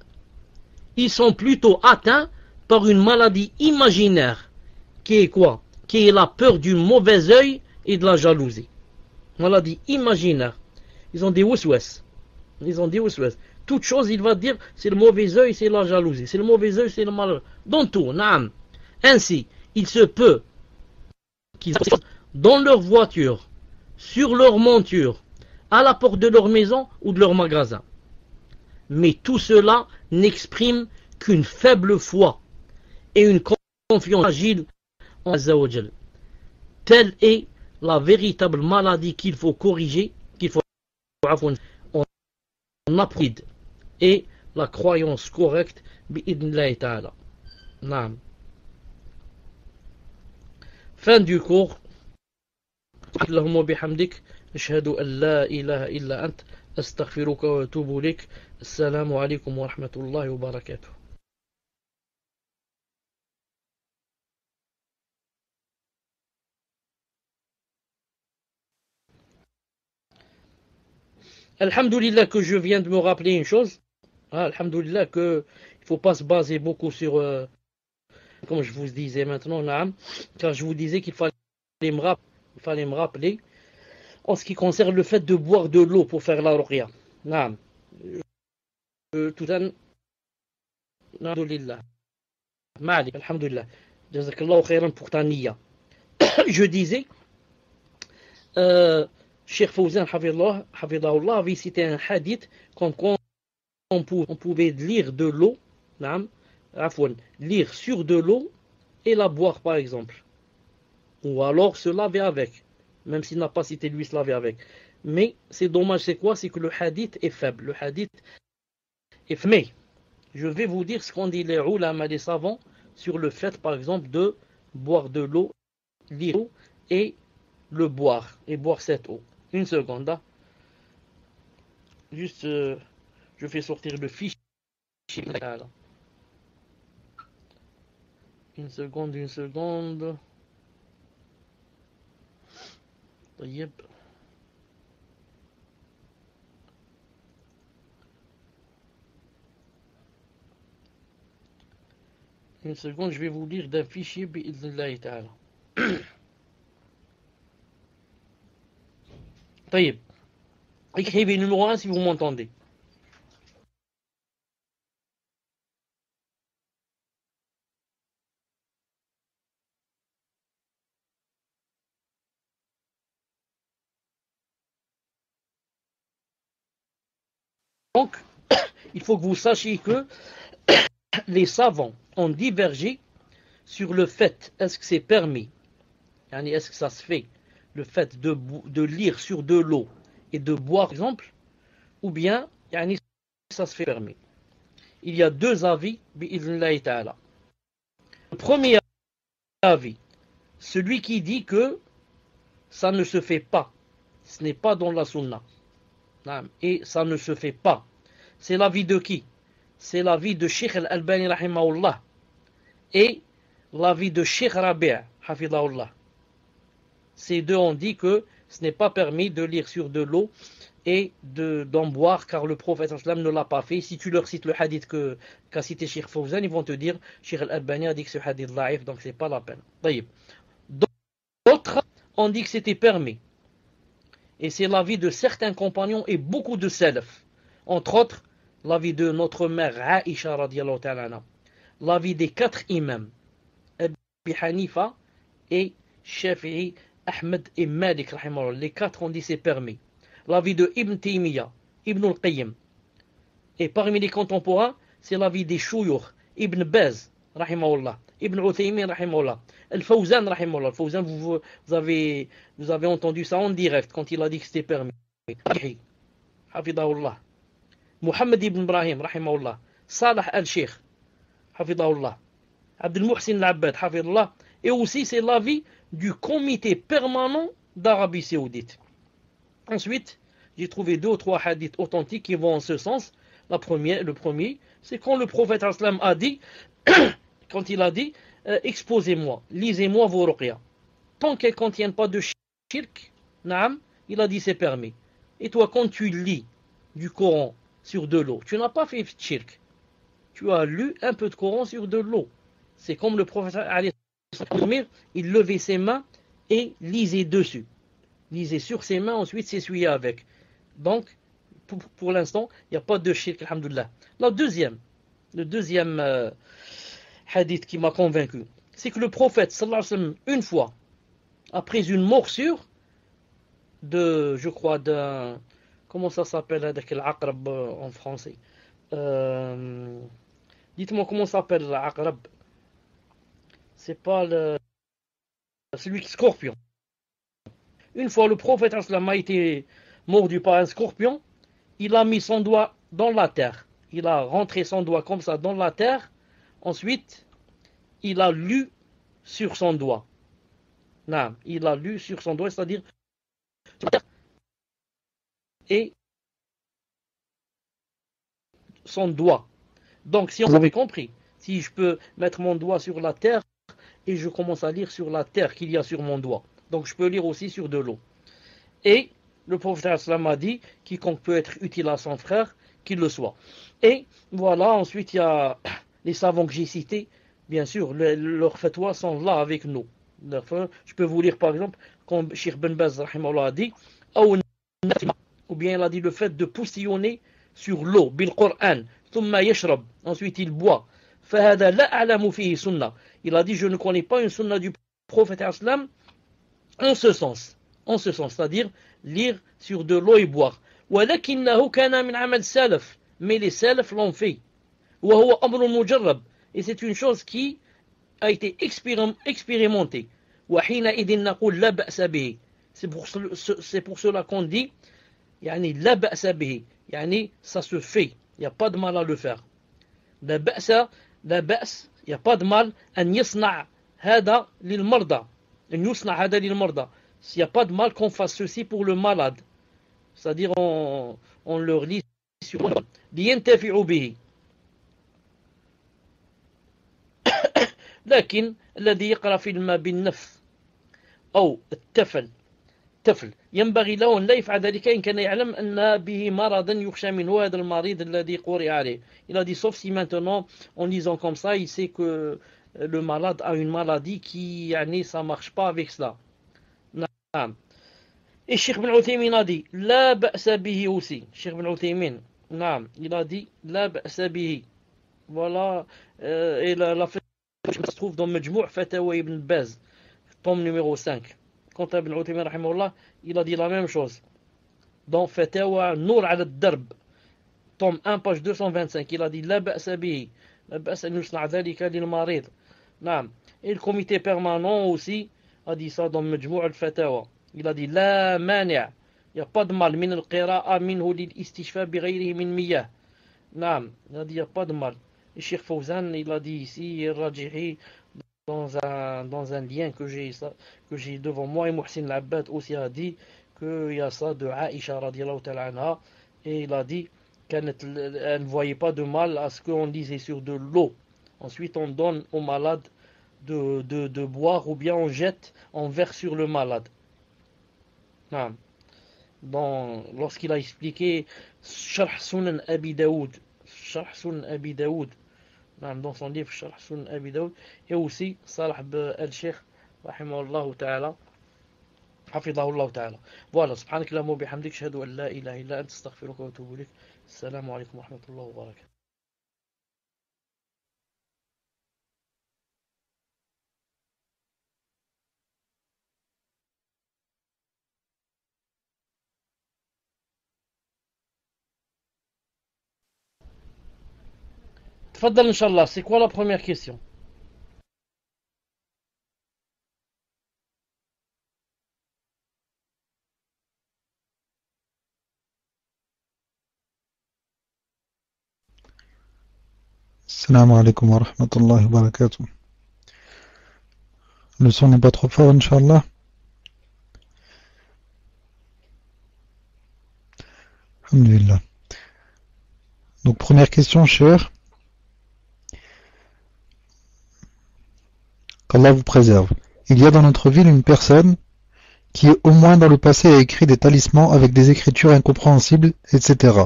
Ils sont plutôt atteints par une maladie imaginaire, qui est quoi? Qui est la peur du mauvais œil et de la jalousie. maladie imaginaire. Ils ont des waswas. Ils ont des waswas. Toute chose, il va dire, c'est le mauvais œil, c'est la jalousie. C'est le mauvais œil, c'est le malheur. Dans tout, naam. Ainsi, il se peut qu'ils soient dans leur voiture, sur leur monture, à la porte de leur maison ou de leur magasin. Mais tout cela n'exprime qu'une faible foi et une confiance fragile en Azza wa Jal. Telle est la véritable maladie qu'il faut corriger, qu'il faut en apprendre, et la croyance correcte bi'idnillahi ta'ala. Naam. Fin du cours. Allahumma bihamdik, ashhadu an la ilaha illa ant, astaghfiruka wa atubu ilayk. Assalamu alaikum wa rahmatullahi wa barakatuh. Alhamdulillah que je viens de me rappeler une chose. Alhamdulillah que il ne faut pas se baser beaucoup sur, comme je vous disais maintenant, naam, car je vous disais qu'il fallait me rappeler en ce qui concerne le fait de boire de l'eau pour faire la ruqya. Naam. Tout un alhamdulillah. Malik, alhamdulillah. Jazakallahu khairan pour ta niya. Je disais, Cheikh Fawzan Hafidahullah avait cité un hadith comme quoi on pouvait lire de l'eau, lire sur de l'eau et la boire par exemple. Ou alors se laver avec, même s'il n'a pas cité lui se laver avec. Mais c'est dommage, c'est quoi? C'est que le hadith est faible. Le hadith est faible. Mais je vais vous dire ce qu'ont dit les ulama, les savants, sur le fait par exemple de boire de l'eau, lire l'eau et le boire, et boire cette eau. Une seconde, hein. Juste, je fais sortir le fichier. Une seconde. Yep. Une seconde, je vais vous lire d'un fichier bi'idhnillahi ta'ala. طيب. Écrivez numéro 1 si vous m'entendez. Donc, il faut que vous sachiez que les savants ont divergé sur le fait, est-ce que c'est permis, est-ce que ça se fait, le fait de lire sur de l'eau et de boire, par exemple, ou bien, ça se fait permis. Il y a deux avis, bi'idhnillahi ta'ala. Le premier avis, celui qui dit que ça ne se fait pas, ce n'est pas dans la sunna, et ça ne se fait pas. C'est l'avis de qui? C'est l'avis de Cheikh Al-Albani rahimahullah et l'avis de Cheikh Rabi' hafidahullah. Ces deux ont dit que ce n'est pas permis de lire sur de l'eau et d'en boire car le prophète ne l'a pas fait. Si tu leur cites le hadith qu'a cité Cheikh Fawzan, ils vont te dire Cheikh Al-Albani a dit que ce hadith laïf, donc c'est pas la peine. D'autres ont dit que c'était permis. Et c'est l'avis de certains compagnons et beaucoup de salaf. Entre autres, l'avis de notre mère Aïcha radiyallahu ta'ala, l'avis des 4 imams, Abi Hanifa et Shafi'i, Ahmed et Malik, les 4 ont dit c'est permis. L'avis de Ibn Taymiyyah, Ibn al-Qayyim. Et parmi les contemporains, c'est l'avis des Shuyukh, Ibn Baz, rahimahullah, Ibn Uthaymin, rahimahullah, Al-Fawzan, rahimahullah. Al-Fawzan, vous avez entendu ça en direct quand il a dit que c'était permis. Hafidahullah. Muhammad ibn Ibrahim, rahimahullah. Salah al-Sheikh, hafidahullah. Abdel Muhsin al-Abbad, hafidahullah. Et aussi, c'est l'avis du comité permanent d'Arabie Saoudite. Ensuite, j'ai trouvé 2 ou 3 hadiths authentiques qui vont en ce sens. Le premier, c'est quand le prophète aslam a dit, quand il a dit, exposez-moi, lisez-moi vos ruqya. Tant qu'elles ne contiennent pas de shirk, il a dit c'est permis. Et toi, quand tu lis du Coran sur de l'eau, tu n'as pas fait shirk. Tu as lu un peu de Coran sur de l'eau. C'est comme le prophète, il levait ses mains et lisait dessus. lisait sur ses mains, ensuite s'essuyait avec. Donc, pour l'instant, il n'y a pas de shirk, alhamdoulilah. Le deuxième hadith qui m'a convaincu, c'est que le prophète, sallallahu alayhi wa sallam, une fois, après une morsure je crois, d'un, comment ça s'appelle, avec l'aqrab en français, dites-moi comment ça s'appelle l'aqrab, c'est pas celui qui scorpion. Une fois le prophète sallallahu alayhi wa sallam a été mordu par un scorpion, il a mis son doigt dans la terre, il a rentré son doigt comme ça dans la terre, ensuite il a lu sur son doigt. Non, il a lu sur son doigt, c'est-à-dire et son doigt. Donc si on avait compris, si je peux mettre mon doigt sur la terre et je commence à lire sur la terre qu'il y a sur mon doigt, donc je peux lire aussi sur de l'eau. Et le prophète sallam a dit, quiconque peut être utile à son frère, qu'il le soit. Et voilà, ensuite il y a les savants que j'ai cités, bien sûr, leurs fatwas sont là avec nous. Je peux vous lire par exemple, comme Cheikh Ben Baz rahimahullah a dit, ou bien il a dit le fait de poussillonner sur l'eau, bil Qur'an, thumma yashrab, ensuite il boit. فهذا لا أعلم فيه سنة. Il a dit, je ne connais pas une sunna du prophète islam en ce sens, c'est-à-dire lire sur de l'eau et boire. ولكنه كان من عمل السلف, mais les salafs l'ont fait. وهو أمر مجرب, et c'est une chose qui a été expérimentée. وحينئذ نقول لا بأس به. C'est pour cela qu'on dit يعني لا بأس به, يعني ça se fait, il n'y a pas de mal à le faire. لا بأس, il n'y a pas de mal أن يصنع هذا للمرضى, أن يصنع هذا للمرضى. Il n'y a pas de mal qu'on fasse ceci pour le malade, c'est-à-dire on leur lit sur لينتفعوا به. لكن الذي يقرأ في الماء بالنف أو التفل ينبغي له أن لا يفعل ذلك إن كان يعلم أن به مرضا يخشى منه هذا المريض الذي قرئ عليه. Il a dit sauf si maintenant en lisant comme ça il sait que le malade a une maladie qui ça marche pas avec cela. نعم. Et Cheikh Ben Uthaymin a dit لا بأس به aussi. Cheikh Ben Uthaymin, نعم, il a dit لا بأس به. Voilà, et la se trouve dans Majmou' Fatawa Ibn Baz, tome numéro 5. Quant à Ibn Uthaymin rahimahullah, il a dit la même chose. Dans Fatawa Nour al Darb, tome 1, page 225, il a dit La ba'sa bihi, la ba'sa an yusna' dhalika lil marid. Naam. Et le comité permanent aussi a dit ça dans Majmou' al Fatawa. Il a dit La mani', il n'y a pas de mal, min al qira'a minhu lil istishfa bi ghayrihi min miyah. Naam, il a dit il n'y a pas de mal. Et Cheikh Fawzan, il a dit ici, Rajihi, dans un lien que j'ai devant moi, et Mohsin Al-Abbad aussi a dit qu'il y a ça de Aïcha radiallahu ta'ala anha, et il a dit qu'elle ne voyait pas de mal à ce qu'on lisait sur de l'eau. Ensuite, on donne au malade de boire, ou bien on verse sur le malade. Lorsqu'il a expliqué Sharh Sunan Abi Daoud, dans son livre Sharh Sunan Abi Daoud, et aussi Salah al-Sheikh rahimahullah ta'ala hafidahullah ta'ala. Voilà, subhanak Allahumma bihamdik, ashhadu an la ilaha illa anta, astaghfiruka wa atubu ilayk. Assalamu alaykum wa rahmatullahi wa barakatuh. Tfaddal Inch'Allah, c'est quoi la première question? Assalamu alaikum wa rahmatullahi wa barakatuh. Le son n'est pas trop fort, Inch'Allah. Alhamdulillah. Donc première question, cher. Qu'Allah vous préserve. Il y a dans notre ville une personne qui, au moins dans le passé, a écrit des talismans avec des écritures incompréhensibles, etc.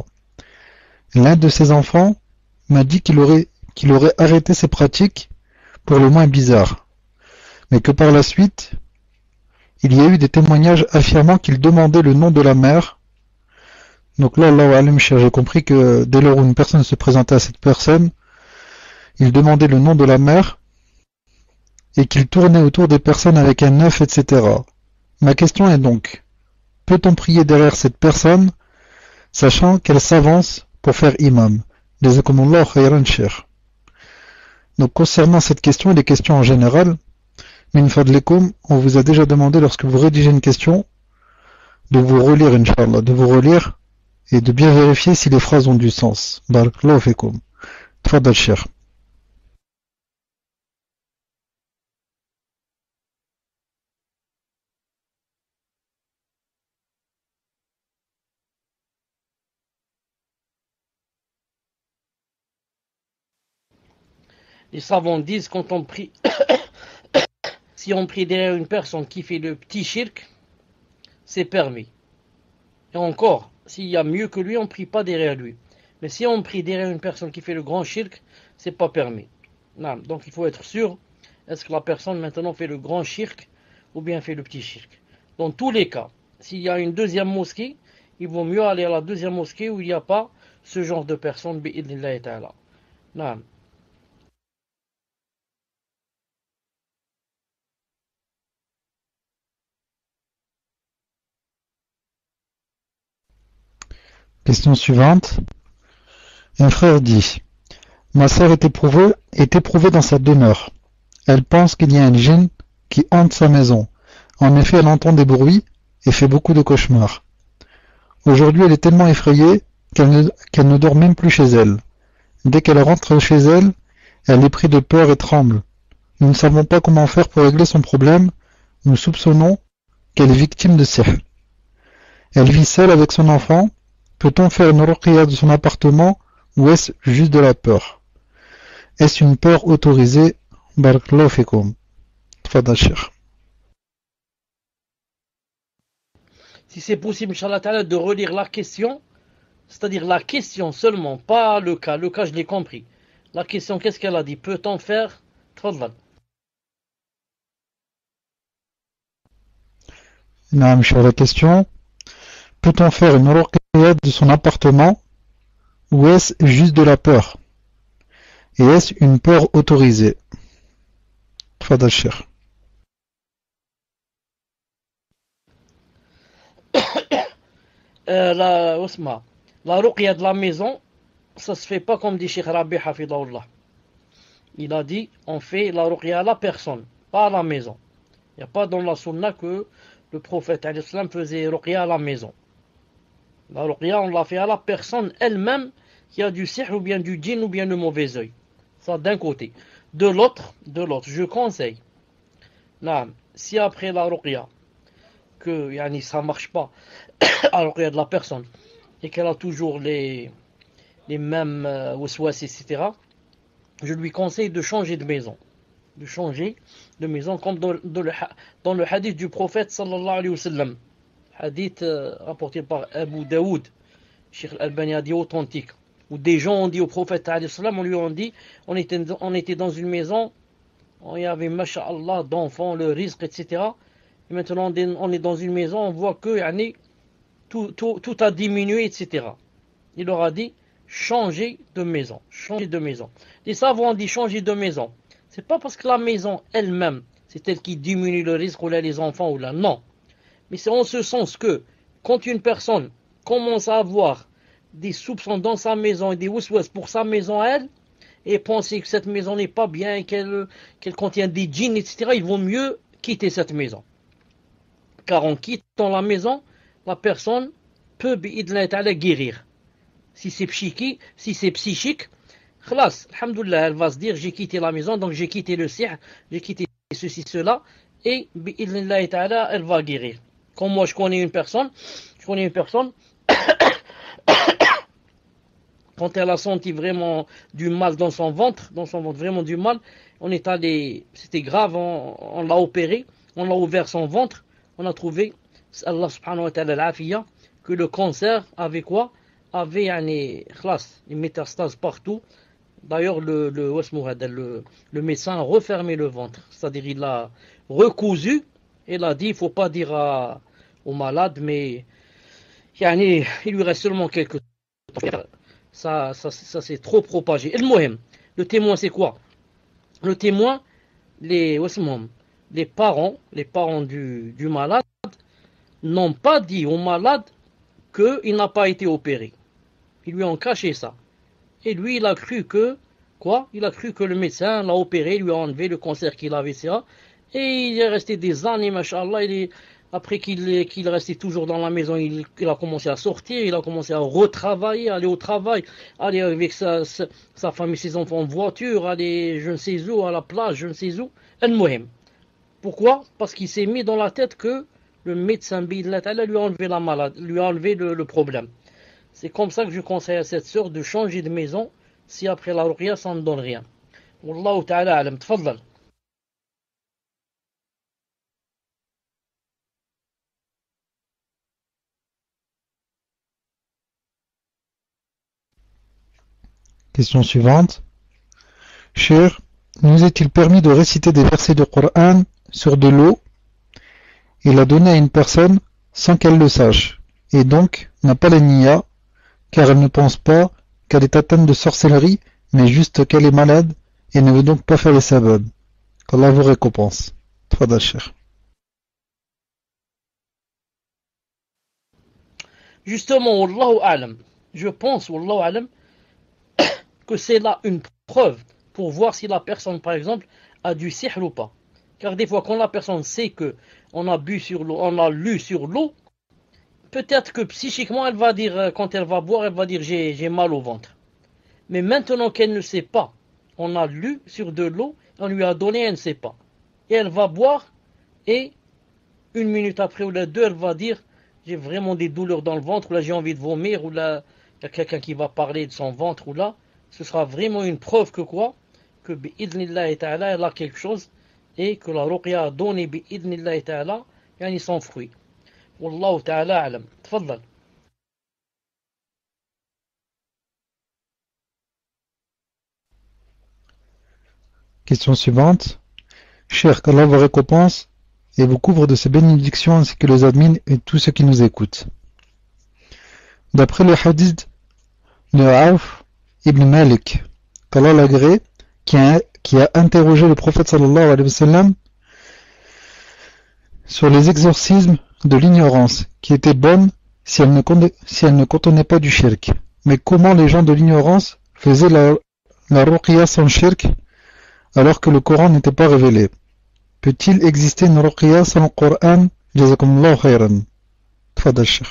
L'un de ses enfants m'a dit qu'il aurait arrêté ces pratiques pour le moins bizarres, mais que par la suite, il y a eu des témoignages affirmant qu'il demandait le nom de la mère. Donc là, Allahu Alam, j'ai compris que dès lors où une personne se présentait à cette personne, il demandait le nom de la mère et qu'il tournait autour des personnes avec un œuf, etc. Ma question est donc, peut-on prier derrière cette personne, sachant qu'elle s'avance pour faire imam? Jazakumullah khayran cheikh. Donc concernant cette question et les questions en général, min fadlikum, on vous a déjà demandé lorsque vous rédigez une question de vous relire, Inch'Allah, de vous relire et de bien vérifier si les phrases ont du sens. Barakallahu fikum. Tfadal cheikh. Les savants disent quand on prie, si on prie derrière une personne qui fait le petit shirk, c'est permis. Et encore, s'il y a mieux que lui, on ne prie pas derrière lui. Mais si on prie derrière une personne qui fait le grand shirk, c'est pas permis. Non, donc il faut être sûr, est-ce que la personne maintenant fait le grand shirk ou bien fait le petit shirk. Dans tous les cas, s'il y a une deuxième mosquée, il vaut mieux aller à la deuxième mosquée où il n'y a pas ce genre de personnes, bi'idnillahi ta'ala. Non. Question suivante. Un frère dit, ma sœur est éprouvée dans sa demeure. Elle pense qu'il y a un djinn qui hante sa maison. En effet, elle entend des bruits et fait beaucoup de cauchemars. Aujourd'hui, elle est tellement effrayée qu'elle ne dort même plus chez elle. Dès qu'elle rentre chez elle, elle est prise de peur et tremble. Nous ne savons pas comment faire pour régler son problème. Nous soupçonnons qu'elle est victime de sihr. Elle vit seule avec son enfant. Peut-on faire une ruqya de son appartement ou est-ce juste de la peur? Est-ce une peur autorisée? Barakallahu fikum. Tfadal cheikh. Si c'est possible, Inch'Allah ta'ala, de relire la question, c'est-à-dire la question seulement, pas le cas. Le cas, je l'ai compris. La question, qu'est-ce qu'elle a dit? Peut-on faire? Tfadal. Naam, sur la question, peut-on faire une ruqya de son appartement ou est-ce juste de la peur? Et est-ce une peur autorisée? Tfadal cheikh. La ruqya de la maison, ça se fait pas comme dit Cheikh Rabi Hafidahullah. Il a dit, on fait la ruqya à la personne, pas à la maison. Il n'y a pas dans la sunna que le prophète faisait ruqya à la maison. La ruqya, on l'a fait à la personne elle-même qui a du sihr ou bien du djinn ou bien le mauvais œil. Ça d'un côté. De l'autre, je conseille. Là, si après la ruqya, que ça ne marche pas à la ruqya de la personne, et qu'elle a toujours les mêmes waswas, etc., je lui conseille de changer de maison. De changer de maison, comme dans le hadith du prophète sallallahu alayhi wa sallam. Hadith rapporté par Abu Daoud, Cheikh Al-Albani a dit authentique, où des gens ont dit au prophète alayhi wa sallam, on lui a dit, on était dans une maison, il y avait masha'Allah d'enfants, le rizq, etc. Et maintenant on est dans une maison, on voit que tout a diminué, etc. Il leur a dit, changer de maison, changer de maison. Les savants ont dit changer de maison. C'est pas parce que la maison elle-même, c'est elle qui diminue le risque, ou là les enfants, ou là, non. Mais c'est en ce sens que, quand une personne commence à avoir des soupçons dans sa maison et des waswas pour sa maison à elle, et penser que cette maison n'est pas bien, qu'elle contient des djinns, etc., il vaut mieux quitter cette maison. Car en quittant la maison, la personne peut guérir. Si c'est psychique, khlas, alhamdoulilah, elle va se dire j'ai quitté la maison, donc j'ai quitté le sihr, j'ai quitté ceci, cela, et bi'idnillahi ta'ala, elle va guérir. Comme moi je connais une personne, quand elle a senti vraiment du mal dans son ventre, vraiment du mal, on est allé, c'était grave, on l'a opéré, on l'a ouvert son ventre, on a trouvé, Allah subhanahu wa ta'ala l'afiyya, que le cancer avait quoi? Avait les métastases partout. D'ailleurs, le médecin a refermé le ventre, c'est-à-dire il a recousu Il a dit, il ne faut pas dire aux malades, mais il lui reste seulement quelques temps. Ça s'est trop propagé. Et le témoin, c'est quoi? Le témoin, les parents du malade n'ont pas dit au malade qu'il n'a pas été opéré. Ils lui ont caché ça. Et lui, il a cru que, quoi? Il a cru que le médecin l'a opéré, lui a enlevé le cancer qu'il avait, ça. Et il est resté des années, machallah. Après qu'il restait toujours dans la maison, il a commencé à sortir, il a commencé à retravailler, aller au travail, aller avec sa femme et ses enfants en voiture, aller je ne sais où, à la plage, je ne sais où. Al-Muhim. Pourquoi? Parce qu'il s'est mis dans la tête que le médecin lui a enlevé la maladie, lui a enlevé le problème. C'est comme ça que je conseille à cette sœur de changer de maison si après la ruqya ça ne donne rien. Wallahu ta'ala alam. Tfaddal. Question suivante. Cher, nous est-il permis de réciter des versets du Coran sur de l'eau et la donner à une personne sans qu'elle le sache, et donc n'a pas la niya, car elle ne pense pas qu'elle est atteinte de sorcellerie, mais juste qu'elle est malade et ne veut donc pas faire les sabab. Qu'Allah vous récompense. Tfadal, cher. Justement, Wallahu alam. Je pense, Wallahu alam, que c'est là une preuve pour voir si la personne, par exemple, a du sihr ou pas. Car des fois, quand la personne sait que on a bu sur l'eau, on a lu sur l'eau, peut-être que psychiquement, elle va dire, quand elle va boire, elle va dire j'ai mal au ventre. Mais maintenant qu'elle ne sait pas, on a lu sur de l'eau, on lui a donné, elle ne sait pas. Et elle va boire, et une minute après ou la deux, elle va dire j'ai vraiment des douleurs dans le ventre, ou là j'ai envie de vomir, ou là il y a quelqu'un qui va parler de son ventre, ou là, ce sera vraiment une preuve que quoi? Que bi'idnillahi ta'ala, elle a quelque chose, et que la ruqya a donné bi'idnillahi ta'ala, yani son fruit. Wallahu ta'ala alam. Tfaddal. Question suivante. Cher, qu'Allah vous récompense et vous couvre de ses bénédictions ainsi que les admins et tous ceux qui nous écoutent. D'après le hadith de Auf ibn Malik, qu'Allah l'agrée, qui a interrogé le prophète sallallahu alayhi wa sallam sur les exorcismes de l'ignorance, qui étaient bonnes si elles ne contenaient pas du shirk. Mais comment les gens de l'ignorance faisaient la ruqya sans shirk alors que le Coran n'était pas révélé? Peut-il exister une ruqya sans le Coran? Jazakumullahu khayran. Tfadal, Cheikh.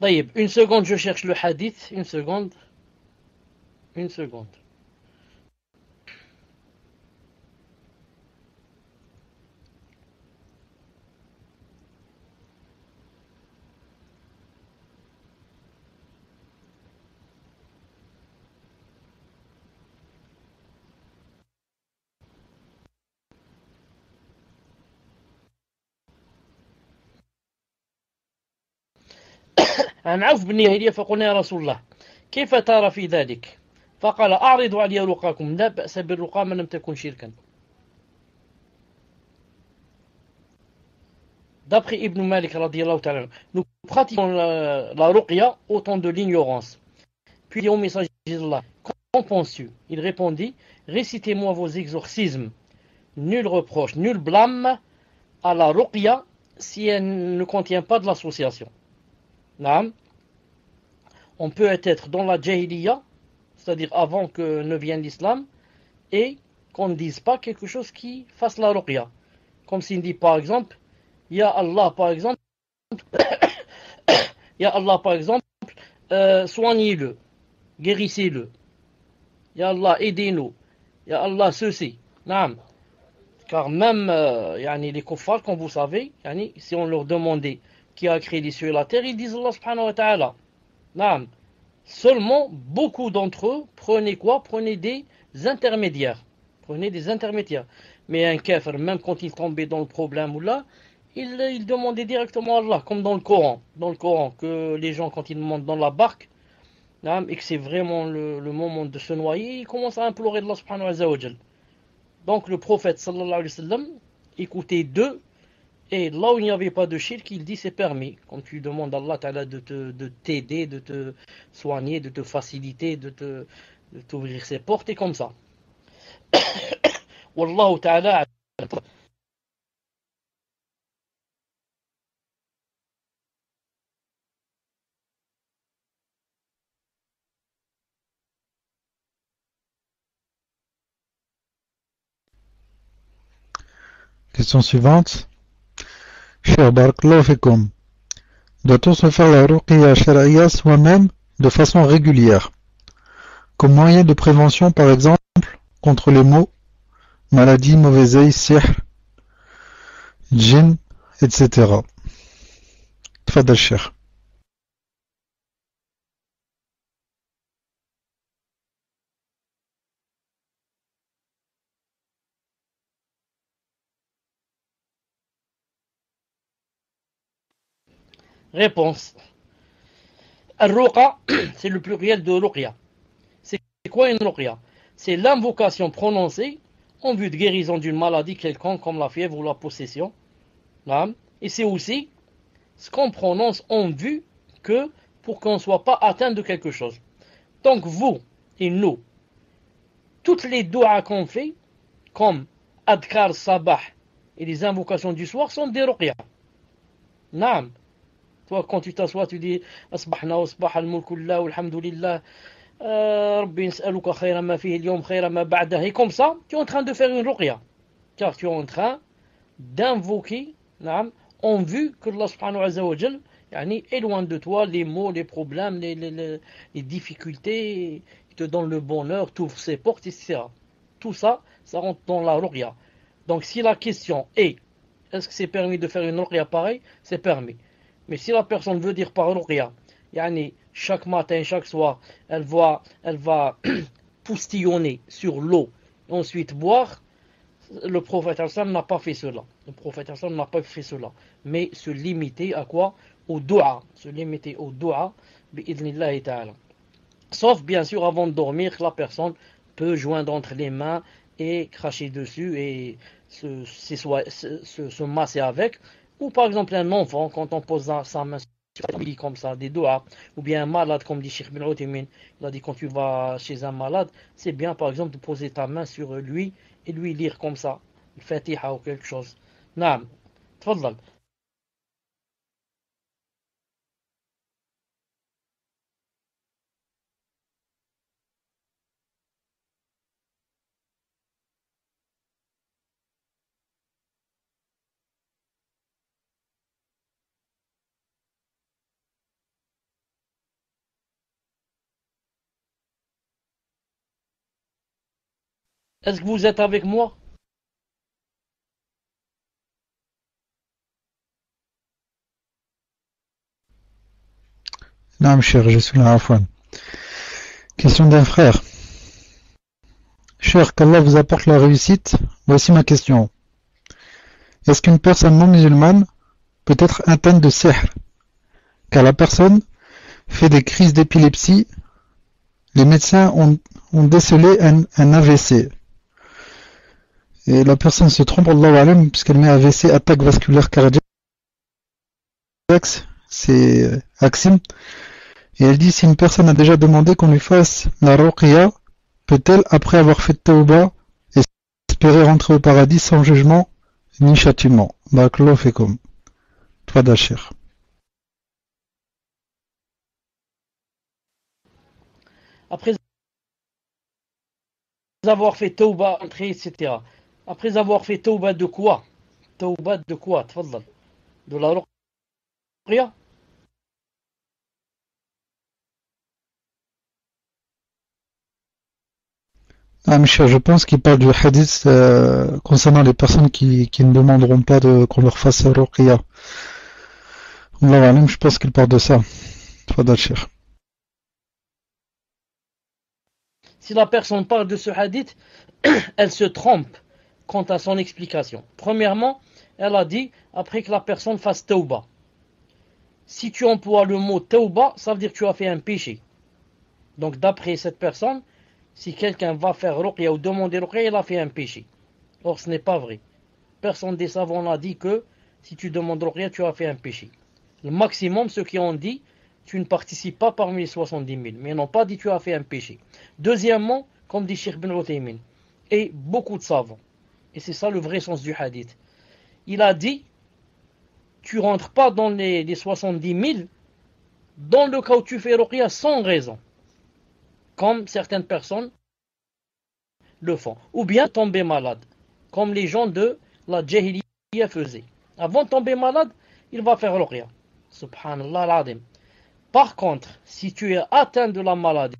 طيب, une seconde, je cherche le hadith. Une seconde. عن عوف بن يهيلية فقلنا يا رسول الله كيف ترى في ذلك؟ فقال أعرضوا علي رقاكم لا بأس بالرقى ما لم تكن شركا. D'après Ibn Malik radiyallahu ta'ala, nous pratiquons la ruqya au temps de l'ignorance. Puis au messager d'Allah, qu'en penses-tu? Il répondit, récitez-moi vos exorcismes. Nul reproche, nul blâme à la ruqya si elle ne contient pas de l'association. On peut être dans la jahiliya, c'est-à-dire avant que ne vienne l'islam, et qu'on ne dise pas quelque chose qui fasse la ruqya. Comme s'il dit par exemple, Ya Allah par exemple, Ya Allah par exemple, soignez-le, guérissez-le. Ya Allah aidez-nous. Ya Allah ceci. Car même les kuffars, comme vous savez, si on leur demandait qui a créé les cieux et la terre, ils disent Allah subhanahu wa ta'ala. Seulement, beaucoup d'entre eux prenaient quoi? Prenaient des intermédiaires. Mais un kafir, même quand il tombait dans le problème ou là, il demandait directement à Allah, comme dans le Coran. Dans le Coran, que les gens, quand ils montent dans la barque, et que c'est vraiment le moment de se noyer, il commence à implorer Allah subhanahu wa ta'ala. Donc le prophète sallallahu alayhi wa sallam écoutait d'eux, et là où il n'y avait pas de shirk, il dit c'est permis. Quand tu demandes à Allah ta'ala de t'aider, de te soigner, de te faciliter, de t'ouvrir ses portes, et comme ça. Wallahu ta'ala. Question suivante. Cher Barakallahu Fekum. Doit-on se faire la ruqya shar'iyya soi-même de façon régulière, comme moyen de prévention par exemple contre les maux, maladies, mauvais œil, sihr, djinn, etc. Tfadal Cheikh. Réponse. Al-Ruqa, c'est le pluriel de Ruqya. C'est quoi une Ruqya? C'est l'invocation prononcée en vue de guérison d'une maladie quelconque comme la fièvre ou la possession. Et c'est aussi ce qu'on prononce en vue que pour qu'on ne soit pas atteint de quelque chose. Donc vous et nous, toutes les doigts qu'on fait, comme Adkar Sabah et les invocations du soir, sont des Ruqya. Naam. Toi, quand tu t'assois, tu dis Asbahna wa asbah al-mulku lillah wa alhamdulillah, Rabbi nas'aluka khayra ma fihi al-yawm khayra ma ba'dah. Et comme ça, tu es en train de faire une ruqya. Car tu es en train d'invoquer, en vue que Allah subhanahu wa ta'ala est loin de toi les maux, les problèmes, les difficultés, il te donne le bonheur, t'ouvre ses portes, etc. Tout ça, ça rentre dans la ruqya. Donc si la question est, est-ce que c'est permis de faire une ruqya pareille? C'est permis. Mais si la personne veut dire par ruqya, chaque matin, chaque soir, elle va poustillonner sur l'eau et ensuite boire, le prophète n'a pas fait cela. Le prophète n'a pas fait cela. Mais se limiter à quoi? Au dua. Se limiter au dua, bi'idhnillahi ta'ala. Sauf bien sûr avant de dormir, la personne peut joindre entre les mains et cracher dessus et se masser avec. Ou par exemple un enfant, quand on pose sa main sur lui comme ça, des doigts, ou bien un malade, comme dit Cheikh Bin Uthaymin, il a dit quand tu vas chez un malade, c'est bien par exemple de poser ta main sur lui et lui lire comme ça, le Fatiha ou quelque chose. Naam, tfadlal. Est-ce que vous êtes avec moi? Non, cher, je suis là à Afwan. Question d'un frère. Cher, qu'Allah vous apporte la réussite. Voici ma question. Est-ce qu'une personne non musulmane peut être atteinte de sihr? Car la personne fait des crises d'épilepsie. Les médecins ont décelé un AVC. Et la personne se trompe, Allahu alam, puisqu'elle met AVC, attaque vasculaire cardiaque, c'est Axim. Et elle dit, si une personne a déjà demandé qu'on lui fasse la ruqya, peut-elle, après avoir fait tawba, espérer rentrer au paradis sans jugement ni châtiment? Barakallahu fekum. Tfadal Cheikh. Après avoir fait tawba, etc. Après avoir fait tawba de quoi? Tawba de quoi? Tfadlal. De la ruqya? Ah, Michel, je pense qu'il parle du hadith concernant les personnes qui ne demanderont pas qu'on leur fasse ruqya. Allahu alam, je pense qu'il parle de ça. Tfadal Cheikh. Si la personne parle de ce hadith, elle se trompe quant à son explication. Premièrement, elle a dit après que la personne fasse tawba. Si tu emploies le mot tawba, ça veut dire que tu as fait un péché. Donc d'après cette personne, si quelqu'un va faire ruqya ou demander ruqya, il a fait un péché. Or ce n'est pas vrai. Personne des savants n'a dit que si tu demandes ruqya, tu as fait un péché. Le maximum, ceux qui ont dit, tu ne participes pas parmi les 70 000, mais ils n'ont pas dit tu as fait un péché. Deuxièmement, comme dit Cheikh Ibn Uthaymin, et beaucoup de savants, et c'est ça le vrai sens du hadith, il a dit, tu rentres pas dans les 70 000 dans le cas où tu fais ruqya sans raison, comme certaines personnes le font, ou bien tomber malade, comme les gens de la Jahiliya faisaient. Avant de tomber malade, il va faire ruqya. Subhanallah al-Azim. Par contre, si tu es atteint de la maladie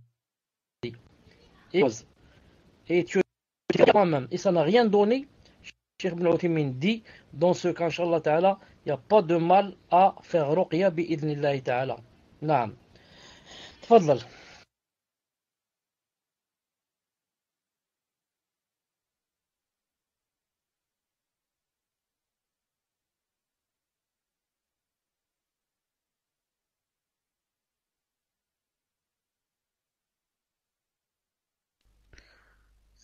et tu es toi-même et ça n'a rien donné, Cheikh Ibn Uthaymin dit, dans ce cas, Inch'Allah Ta'ala, il n'y a pas de mal à faire ruqya bi'idhnillahi Ta'ala. Naam. Tfadlal.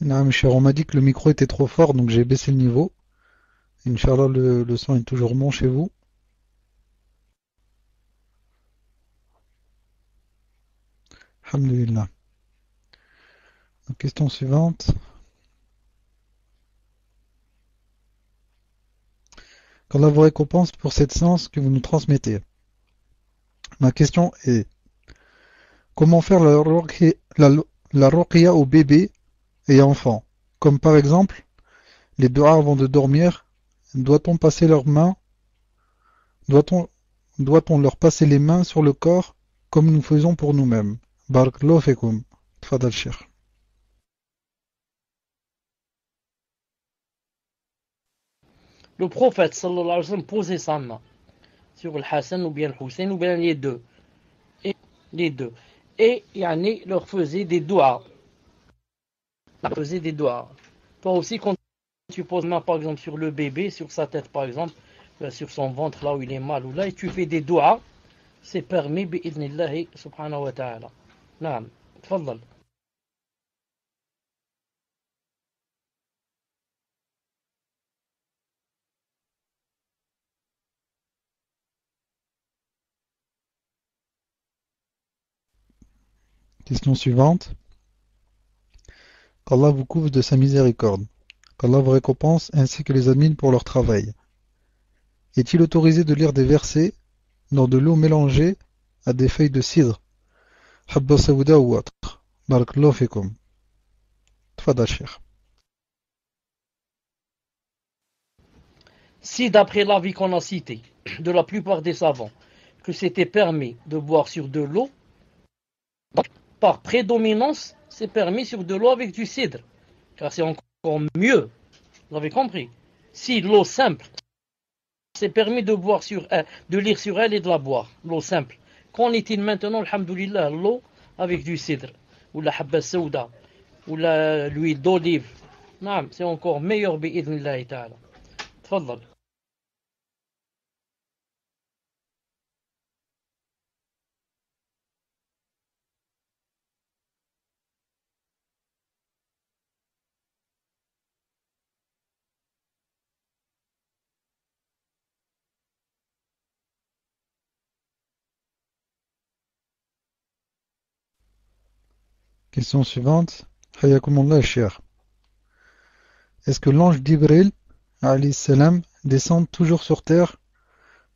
Non, cher, on m'a dit que le micro était trop fort, donc j'ai baissé le niveau. Inch'Allah, le son est toujours bon chez vous. Alhamdulillah. Donc, question suivante. Qu'Allah vous récompense pour cette science que vous nous transmettez. Ma question est, comment faire la ruqya aux bébés et enfants? Comme par exemple, les du'a avant de dormir, doit-on passer leurs mains, doit-on doit-on leur passer les mains sur le corps comme nous faisons pour nous-mêmes? Barakallahu fekum. Tfadal Cheikh. Le prophète sallallahu alayhi wa sallam posait sa main sur le Hassan ou bien le Hussein ou bien les deux. Et les deux. Et yani, leur faisait des doigts. Leur faisait des doigts. Toi aussi, quand tu poses main par exemple sur le bébé, sur sa tête par exemple, sur son ventre là où il est mal ou là, et tu fais des doigts, c'est permis bi'idhnillahi subhanahu wa ta'ala. Naam. Tfadal. Question suivante. Qu'Allah vous couvre de sa miséricorde. Qu'Allah vous récompense ainsi que les admine pour leur travail. Est-il autorisé de lire des versets dans de l'eau mélangée à des feuilles de cidre, habba saouda ou autre? Barakallahu fekum. Tfadal Cheikh. Si d'après l'avis qu'on a cité de la plupart des savants, que c'était permis de boire sur de l'eau, par prédominance, c'est permis sur de l'eau avec du cidre, car c'est encore mieux. Vous avez compris? Si l'eau simple, c'est permis de boire de lire sur elle et de la boire, l'eau simple. Qu'en est-il maintenant, alhamdoulilah, l'eau avec du cidre, ou la habba saouda, ou l'huile d'olive? Non, c'est encore meilleur bi'idhnillahi ta'ala. Tfadal. Question suivante. Hayakumullah Cheikh. Est-ce que l'ange d'Ibril, alayhi salam, descend toujours sur terre,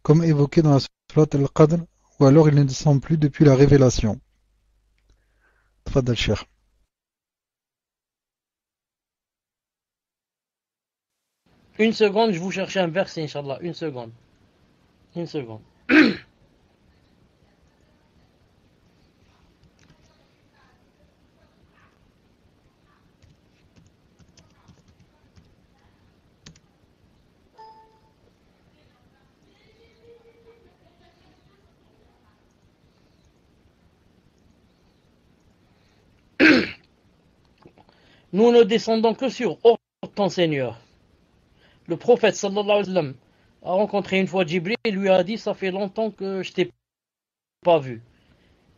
comme évoqué dans la sourate Al-Qadr, ou alors il ne descend plus depuis la révélation? Tfadal Cheikh. Une seconde, je vous cherche un verset, Inch'Allah. Une seconde. Une seconde. Nous ne descendons que sur ton Seigneur. Le prophète sallallahu alayhi wa sallam a rencontré une fois Jibril et lui a dit, ça fait longtemps que je t'ai pas vu.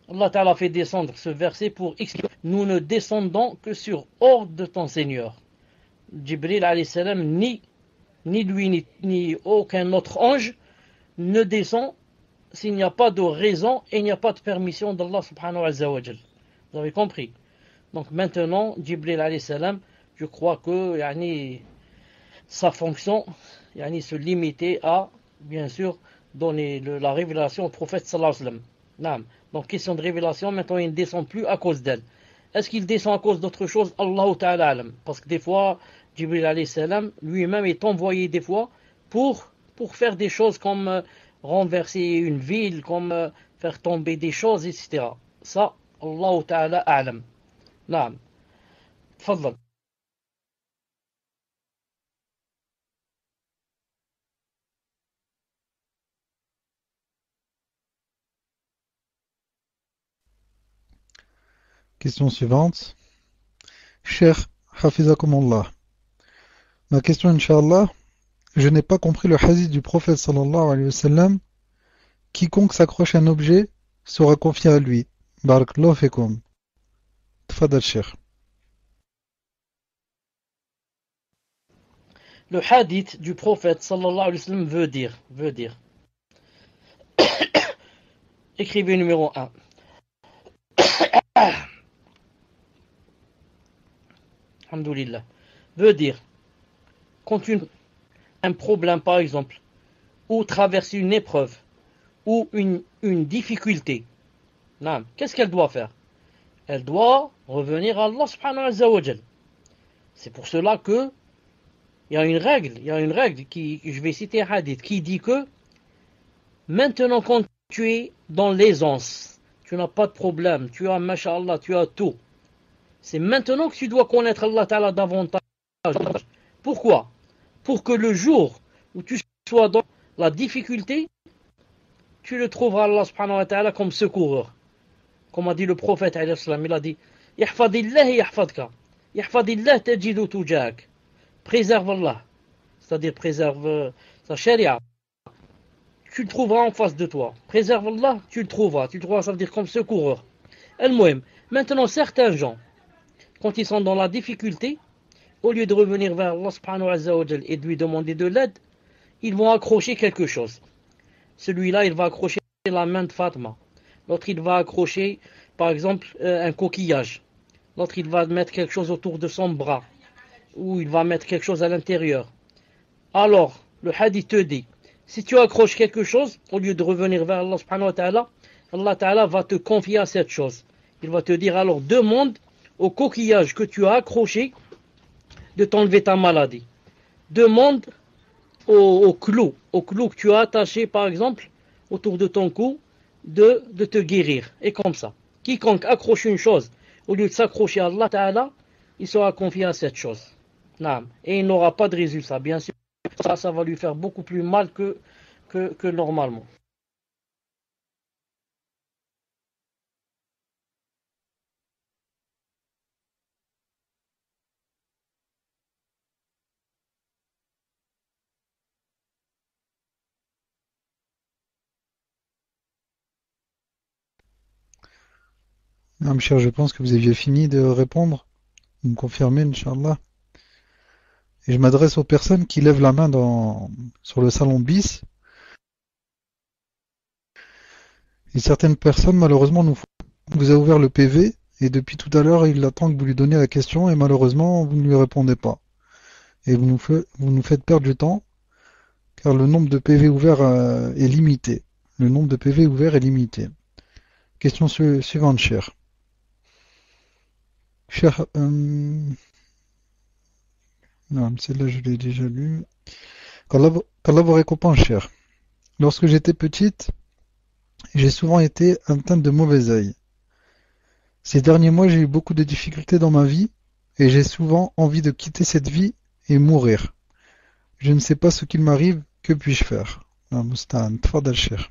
Allah Ta'ala fait descendre ce verset pour expliquer nous ne descendons que sur ordre de ton Seigneur. Jibril alayhi salam, ni lui ni aucun autre ange ne descend s'il n'y a pas de raison et il n'y a pas de permission d'Allah subhanahu wa ta'ala. Vous avez compris? Donc maintenant, Jibril alayhi salam, je crois que sa fonction se limitait à, bien sûr, donner la révélation au prophète sallallahu alayhi wa sallam. Donc question de révélation, maintenant il ne descend plus à cause d'elle. Est-ce qu'il descend à cause d'autre chose? Allahu ta'ala alam. Parce que des fois, Jibril alayhi salam lui-même est envoyé des fois pour faire des choses comme renverser une ville, comme faire tomber des choses, etc. Ça, Allahu ta'ala alam. Naam. Tfaddal. Question suivante. Cher Hafizakumullah. Ma question, Inch'Allah, je n'ai pas compris le hadith du prophète sallallahu alayhi wa sallam. Quiconque s'accroche à un objet sera confié à lui. Barakallahu fikum. Tfadal Cheikh. Le hadith du prophète sallallahu alayhi wa sallam veut dire. Écrivez numéro 1. Alhamdulillah. Veut dire, quand un problème par exemple, ou traverser une épreuve, ou une difficulté, qu'est-ce qu'elle doit faire? Elle doit revenir à Allah subhanahu wa ta'ala. C'est pour cela que il y a une règle qui, je vais citer un hadith, qui dit que maintenant quand tu es dans l'aisance, tu n'as pas de problème, tu as, masha'Allah, tu as tout. C'est maintenant que tu dois connaître Allah Ta'ala davantage. Pourquoi? Pour que le jour où tu sois dans la difficulté, tu le trouveras Allah subhanahu wa ta'ala comme secoureur. Comme a dit le prophète, il a dit Yahfadillah yahfadka. Yahfadillah tajidu tujak. Préserve Allah, c'est-à-dire préserve sa charia. Tu le trouveras en face de toi. Préserve Allah, tu le trouveras. Tu le trouveras, ça veut dire comme secoureur. El-Mouhem. Maintenant, certains gens, quand ils sont dans la difficulté, au lieu de revenir vers Allah subhanahu wa ta'ala et de lui demander de l'aide, ils vont accrocher quelque chose. Celui-là, il va accrocher la main de Fatma. L'autre, il va accrocher, par exemple, un coquillage. L'autre, il va mettre quelque chose autour de son bras. Ou il va mettre quelque chose à l'intérieur. Alors, le hadith te dit, si tu accroches quelque chose, au lieu de revenir vers Allah subhanahu wa ta'ala, Allah ta'ala va te confier à cette chose. Il va te dire, alors demande au coquillage que tu as accroché de t'enlever ta maladie. Demande au clou que tu as attaché par exemple autour de ton cou de te guérir. Et comme ça, quiconque accroche une chose au lieu de s'accrocher à Allah Ta'ala, il sera confié à cette chose. Et il n'aura pas de résultat. Bien sûr, ça va lui faire beaucoup plus mal que normalement. Mon cher, je pense que vous aviez fini de répondre. Vous me confirmez, Inch'Allah. Et je m'adresse aux personnes qui lèvent la main sur le salon bis. Et certaines personnes, malheureusement, vous a ouvert le PV et depuis tout à l'heure, il attend que vous lui donniez la question et malheureusement, vous ne lui répondez pas. Et vous nous faites perdre du temps car le nombre de PV ouverts est limité. Le nombre de PV ouverts est limité. Question suivante, cher. Cher, non, celle-là, je l'ai déjà lue. Qu'Allah vous récompense, cher. Lorsque j'étais petite, j'ai souvent été atteinte de mauvais œil. Ces derniers mois, j'ai eu beaucoup de difficultés dans ma vie et j'ai souvent envie de quitter cette vie et mourir. Je ne sais pas ce qu'il m'arrive, que puis-je faire? Mustaan, tfadal cher.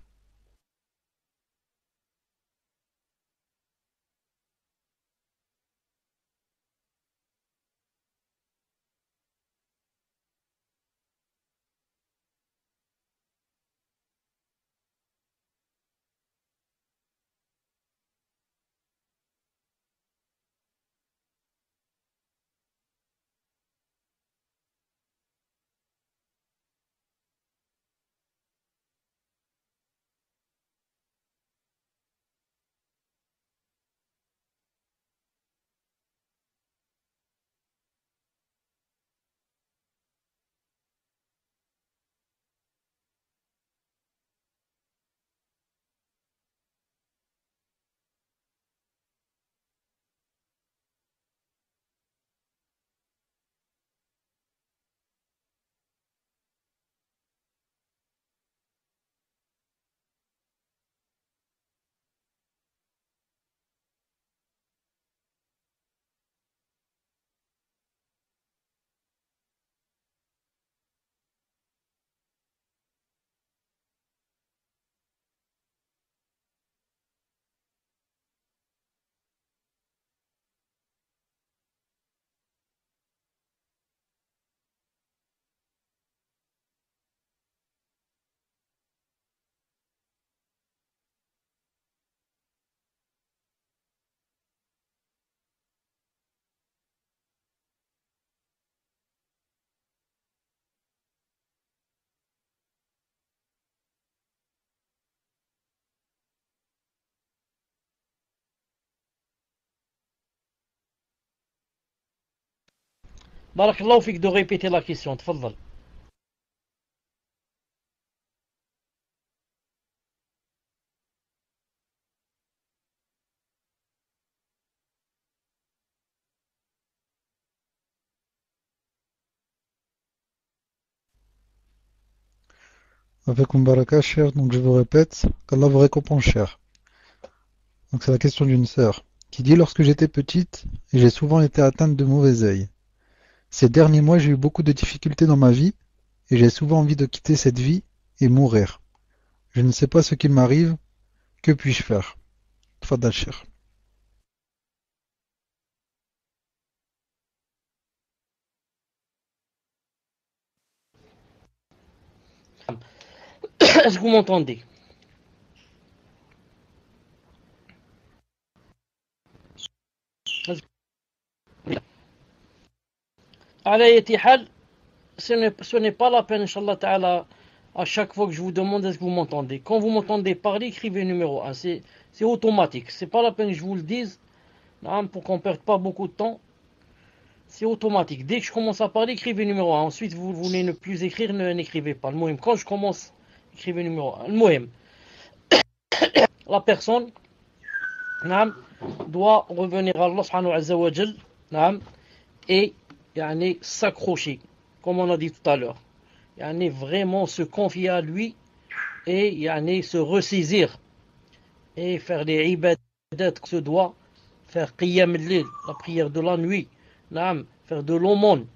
Barakallahu fik de répéter la question. Tfaddal. Avec Mbaraka, cher, donc je vous répète, qu'Allah vous récompense, cher. Donc c'est la question d'une sœur, qui dit: lorsque j'étais petite, j'ai souvent été atteinte de mauvais œil. Ces derniers mois, j'ai eu beaucoup de difficultés dans ma vie, et j'ai souvent envie de quitter cette vie et mourir. Je ne sais pas ce qu'il m'arrive, que puis-je faire? Tfadal, cher. Est-ce que vous m'entendez? Ala yati hal, ce n'est pas la peine, Inch'Allah Ta'ala, à chaque fois que je vous demande est-ce que vous m'entendez. Quand vous m'entendez parler, écrivez numéro 1. C'est automatique. C'est pas la peine que je vous le dise, pour qu'on ne perde pas beaucoup de temps. C'est automatique. Dès que je commence à parler, écrivez numéro 1. Ensuite, vous voulez ne plus écrire, n'écrivez pas. Le mohem. Quand je commence, écrivez numéro 1. Le mohem. La personne doit revenir à Allah subhanahu wa ta'ala et s'accrocher, comme on a dit tout à l'heure. Vraiment se confier à lui et se ressaisir et faire les ibadat que se doit, faire qiyam al-layl, la prière de la nuit, faire de l'aumône.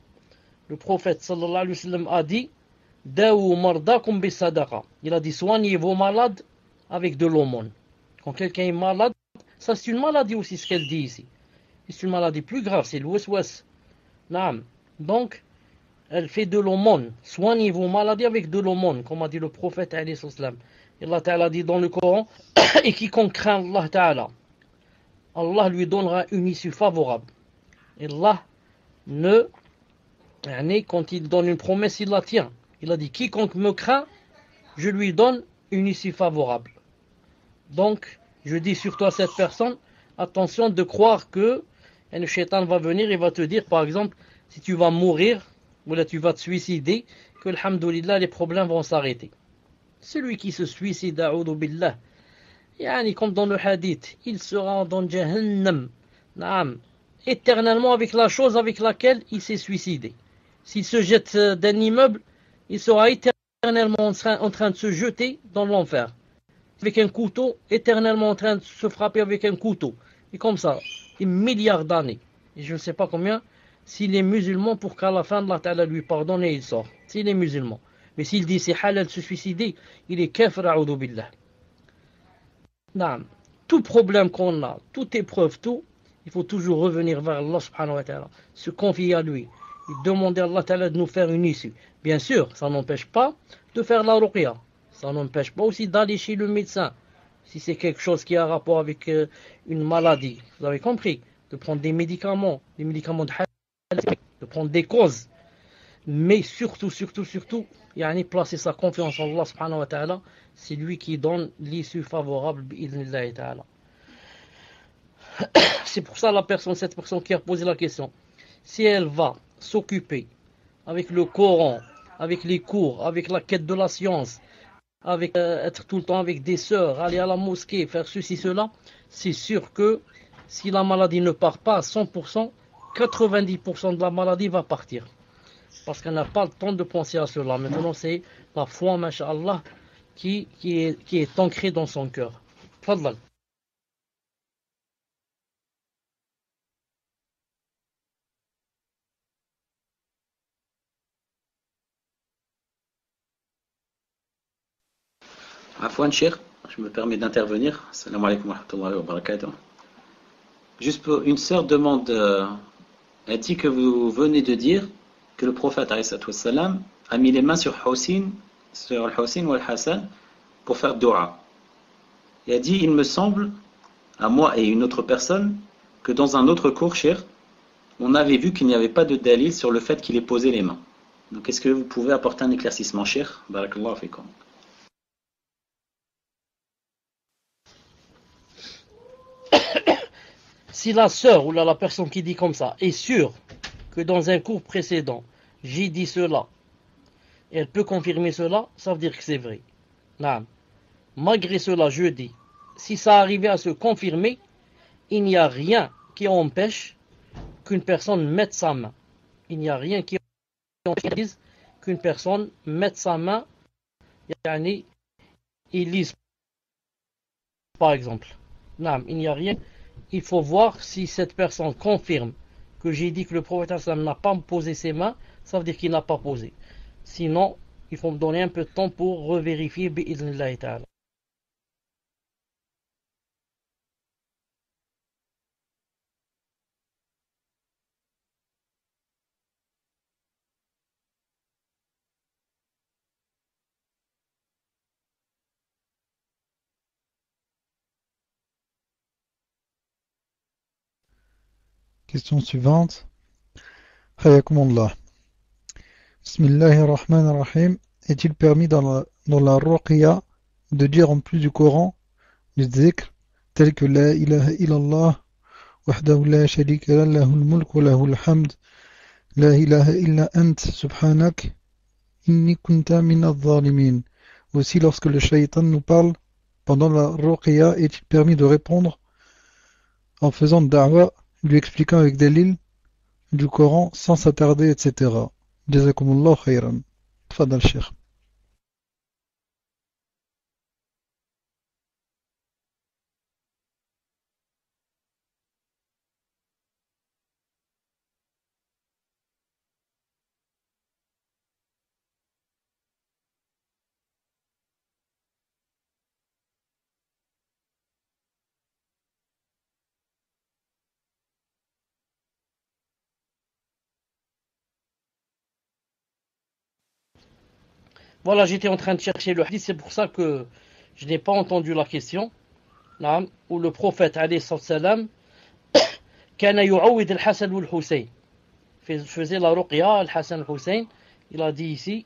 Le prophète sallallahu alayhi wa sallam a dit: Daou mardakum bi sadaqa. Il a dit: soignez vos malades avec de l'aumône. Quand quelqu'un est malade, ça c'est une maladie aussi, ce qu'elle dit ici. C'est une maladie plus grave, c'est le waswas. Donc, elle fait de l'aumône. Soignez vos maladies avec de l'aumône, comme a dit le prophète alayhi salam. Allah Ta'ala dit dans le Coran: et quiconque craint Allah Ta'ala, Allah lui donnera une issue favorable. Et Allah quand il donne une promesse, il la tient. Il a dit: quiconque me craint, je lui donne une issue favorable. Donc, je dis surtout à cette personne, attention de croire que le shaitan va venir et va te dire, par exemple, si tu vas mourir, ou là tu vas te suicider, que alhamdoulilah, les problèmes vont s'arrêter. Celui qui se suicide, a'udhu billah, comme dans le hadith, il sera dans Jahannam, éternellement avec la chose avec laquelle il s'est suicidé. S'il se jette d'un immeuble, il sera éternellement en train de se jeter dans l'enfer. Avec un couteau, éternellement en train de se frapper avec un couteau. Et comme ça, des milliards d'années. Et je ne sais pas combien, s'il est musulman, pour qu'à la fin de la ta'ala lui pardonne et il sort. S'il est musulman. Mais s'il dit c'est halal de se suicider, il est kafir, a'udhu billah. Tout problème qu'on a, toute épreuve, tout, il faut toujours revenir vers Allah subhanahu wa ta'ala, se confier à lui, et demander à Allah ta'ala de nous faire une issue. Bien sûr, ça n'empêche pas de faire la ruqya. Ça n'empêche pas aussi d'aller chez le médecin, si c'est quelque chose qui a rapport avec une maladie. Vous avez compris? De prendre des médicaments de halal, de prendre des causes. Mais surtout, placer sa confiance en Allah subhanahu wa ta'ala, c'est lui qui donne l'issue favorable, bi'idhnillahi ta'ala. C'est pour ça cette personne qui a posé la question, si elle va s'occuper avec le Coran, avec les cours, avec la quête de la science, avec être tout le temps avec des sœurs, aller à la mosquée, faire ceci, cela, c'est sûr que si la maladie ne part pas à 100%, 90% de la maladie va partir. Parce qu'elle n'a pas le temps de penser à cela. Maintenant, c'est la foi, masha'Allah, qui est ancrée dans son cœur. Fadlal. Afwan Cheikh, je me permets d'intervenir. Assalamu alaikum wa rahmatullahi wa barakatuh. Juste pour une sœur demande, elle dit que vous venez de dire que le prophète salam a mis les mains sur Al-Hussein ou Al-Hassan pour faire dua. Et elle dit: il me semble, à moi et une autre personne, que dans un autre cours, Cheikh, on avait vu qu'il n'y avait pas de dalil sur le fait qu'il ait posé les mains. Donc est-ce que vous pouvez apporter un éclaircissement, Cheikh? Barakallahu fikum. Si la sœur ou la personne qui dit comme ça est sûre que dans un cours précédent, j'ai dit cela, et elle peut confirmer cela, ça veut dire que c'est vrai. Naam. Malgré cela, je dis, si ça arrivait à se confirmer, il n'y a rien qui empêche qu'une personne mette sa main. Il n'y a rien qui empêche qu'une personne mette sa main et lise, par exemple. Non, il n'y a rien. Il faut voir si cette personne confirme que j'ai dit que le prophète n'a pas posé ses mains, ça veut dire qu'il n'a pas posé. Sinon, il faut me donner un peu de temps pour revérifier bi'idhnillahi ta'ala. Question suivante. Hayakumullah. Bismillahirrahmanirrahim. Est-il permis dans la ruqya de dire en plus du Coran du dhikr tel que la ilaha illallah wahdahu la sharika lah lahul mulk wa lahul hamd la ilaha illa ant subhanak inni kunta minadh zalimin. Aussi lorsque le shaitan nous parle pendant la ruqya, est-il permis de répondre en faisant da'wa, lui expliquant avec des lignes du Coran sans s'attarder, etc. Jazakumullah khayran. Tfadal Cheikh. Voilà, j'étais en train de chercher le hadith, c'est pour ça que je n'ai pas entendu la question. Où le prophète alayhi salam kana yu'awwid al-Hasan ou al-Hussein. Faisait la ruqya al-Hasan al-Hussein. Il a dit ici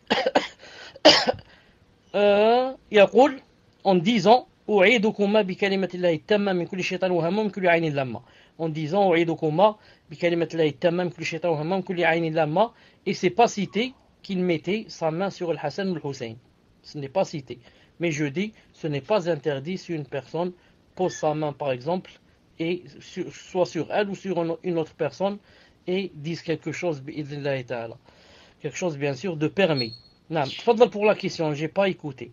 يقول en disant أعيدكما بكلمة الله التامة من كل شيطان وهمة من كل عين لامة. En disant أعيدكما بكلمة الله التامة من كل شيطان وهمة من كل عين لامة. Et c'est pas cité qu'il mettait sa main sur le Hassan ou le Hussein. Ce n'est pas cité. Mais je dis, ce n'est pas interdit si une personne pose sa main, par exemple, et soit sur elle ou sur une autre personne, et dise quelque chose, quelque chose, bien sûr, de permis. Non, tfadal pour la question, je n'ai pas écouté.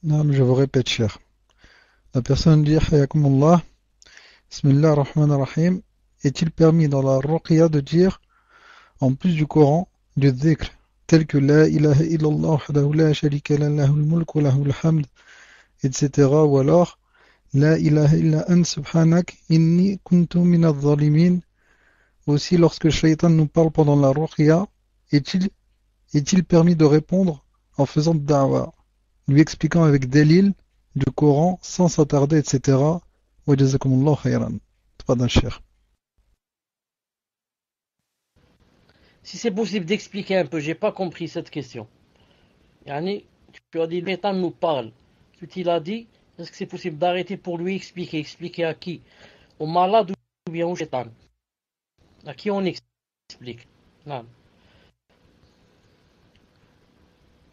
Non, je vous répète, cher. La personne dit, Hayakumullah, Bismillah ar-Rahman ar-Rahim, est-il permis dans la ruqya de dire, en plus du Coran, du dhikr, tel que la ilaha illallah wahdahu la sharika lah lahul mulk wa lahul hamd, etc. Ou alors, la ilaha illa ant subhanak inni kuntu minadh zalimin. Aussi, lorsque le shaitan nous parle pendant la ruqya, est-il permis de répondre en faisant da'wa, lui expliquant avec dalil du Coran sans s'attarder, etc. Wa jazakumullah khayran. Tfadal Cheikh. Si c'est possible d'expliquer un peu, j'ai pas compris cette question. Yani, tu as dit, Shaitan nous parle. Tu l'as dit, est-ce que c'est possible d'arrêter pour lui expliquer? Expliquer à qui? Au malade ou bien au Shaitan? À qui on explique? Non.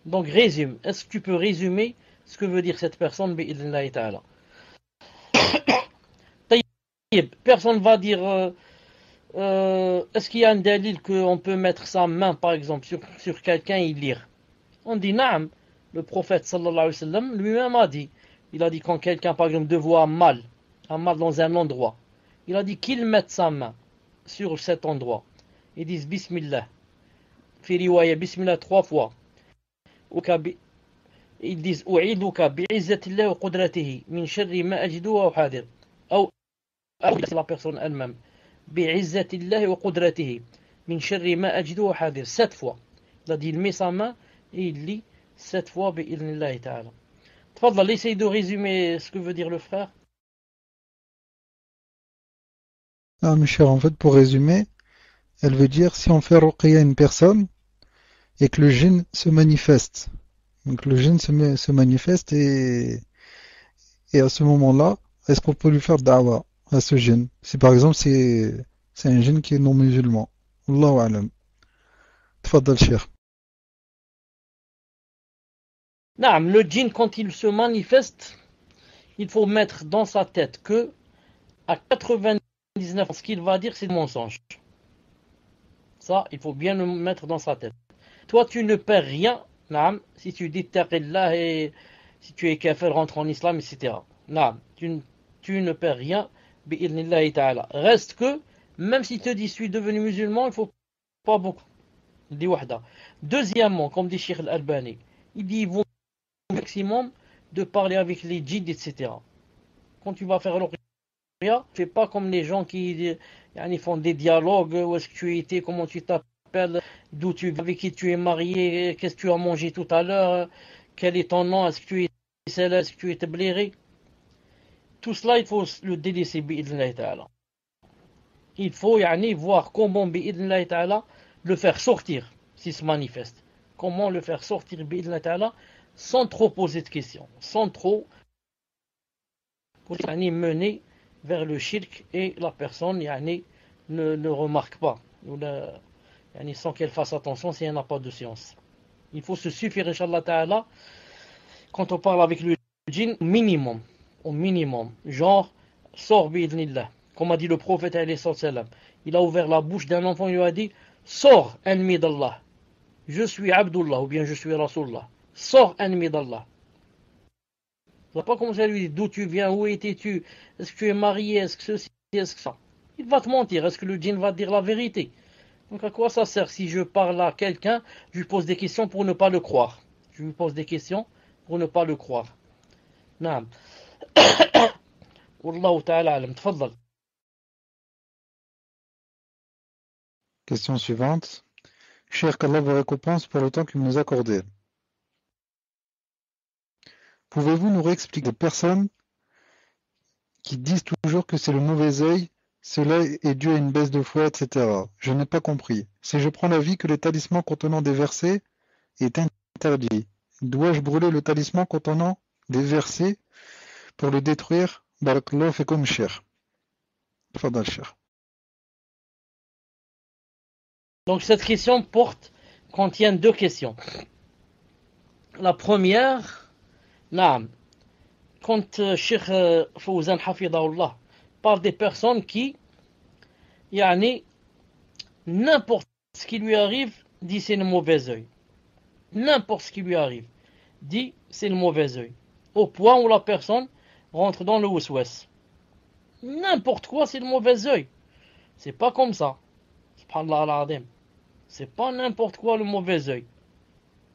Donc résume. Est-ce que tu peux résumer ce que veut dire cette personne? Bi'idhnillahi ta'ala. Personne va dire est-ce qu'il y a un dalil qu'on peut mettre sa main par exemple sur quelqu'un et lire? On dit naam. Le prophète sallallahu alayhi wa sallam lui-même a dit, il a dit quand quelqu'un par exemple voit un mal dans un endroit, il a dit qu'il mette sa main sur cet endroit. Ils disent bismillah. Fi riwaya bismillah 3 fois. Ils disent u'iduka bi'izzatillah wa qudratihi min sharri ma ajidu wa hadir. C'est la personne elle-même. Bi'izzatillah wa qudratihi min sharri ma ajidu wa hadir. 7 fois. Il a dit il met sa main et il lit 7 fois bi'idhnillahi ta'ala. Tfadal, essaye de résumer ce que veut dire le frère. Ah, mes chers, en fait, pour résumer, elle veut dire si on fait ruqya à une personne et que le djinn se manifeste. Donc le djinn se manifeste et Et à ce moment-là, est-ce qu'on peut lui faire da'wa à ce djinn? Si par exemple c'est un djinn qui est non musulman. Allahu alam. Tfaddal Cheikh. Naam, le djinn, quand il se manifeste, il faut mettre dans sa tête que à 99%, ce qu'il va dire, c'est du mensonge. Ça, il faut bien le mettre dans sa tête. Toi, tu ne perds rien, naam, si tu dis taqillah et si tu es kafir, rentre en islam, etc. Naam, tu ne perds rien, bi'idnillahi ta'ala. Reste que, même si tu dis je suis devenu musulman, il ne faut pas beaucoup. Il dit wahda. Deuxièmement, comme dit Cheikh Al-Albani, il dit il vaut au maximum de parler avec les djinns, etc. Quand tu vas faire l'Oqya, fais pas comme les gens qui font des dialogues, où est-ce que tu étais, comment tu t'appelles, d'où tu viens, avec qui tu es marié, qu'est-ce que tu as mangé tout à l'heure, quel est ton nom, est-ce que tu es célèbre, est-ce que tu es tabléré. Tout cela, il faut le délaisser, bi'idnillahi ta'ala. Il faut voir comment, bi'idnillahi ta'ala, le faire sortir, s'il se manifeste. Comment le faire sortir, bi'idnillahi ta'ala, sans trop poser de questions, sans trop mener vers le shirk et la personne ne remarque pas, sans qu'elle fasse attention si elle n'a pas de science. Il faut se suffire, Inch'Allah Ta'ala, quand on parle avec le djinn, au minimum, genre, sors bi'idnillah, comme a dit le prophète, il a ouvert la bouche d'un enfant, il lui a dit, sors, ennemi d'Allah, je suis Abdullah, ou bien je suis Rasulullah, sors, ennemi d'Allah. Il ne va pas commencer à lui dire d'où tu viens, où étais-tu, est-ce que tu es marié, est-ce que ceci, est-ce que ça. Il va te mentir, est-ce que le djinn va te dire la vérité? Donc à quoi ça sert si je parle à quelqu'un, je lui pose des questions pour ne pas le croire. Je lui pose des questions pour ne pas le croire. Naam. Wallahu ta'ala alam. Tfaddal. Question suivante. Cheikh, qu'Allah vous récompense pour le temps que vous nous accordez. Pouvez-vous nous réexpliquer les personnes qui disent toujours que c'est le mauvais œil, cela est dû à une baisse de foi, etc. Je n'ai pas compris. Si je prends l'avis que le talisman contenant des versets est interdit, dois-je brûler le talisman contenant des versets pour le détruire? Barakallahu fikum Cheikh. Tfadal Cheikh. Donc cette question contient deux questions. La première, naam, quand Cheikh Fawzan Hafidahullah parle des personnes qui, n'importe ce qui lui arrive, dit c'est le mauvais œil. N'importe ce qui lui arrive, dit c'est le mauvais œil. Au point où la personne rentre dans le waswas. N'importe quoi, c'est le mauvais œil. C'est pas comme ça. Subhanallah al-Azim. C'est pas n'importe quoi le mauvais œil.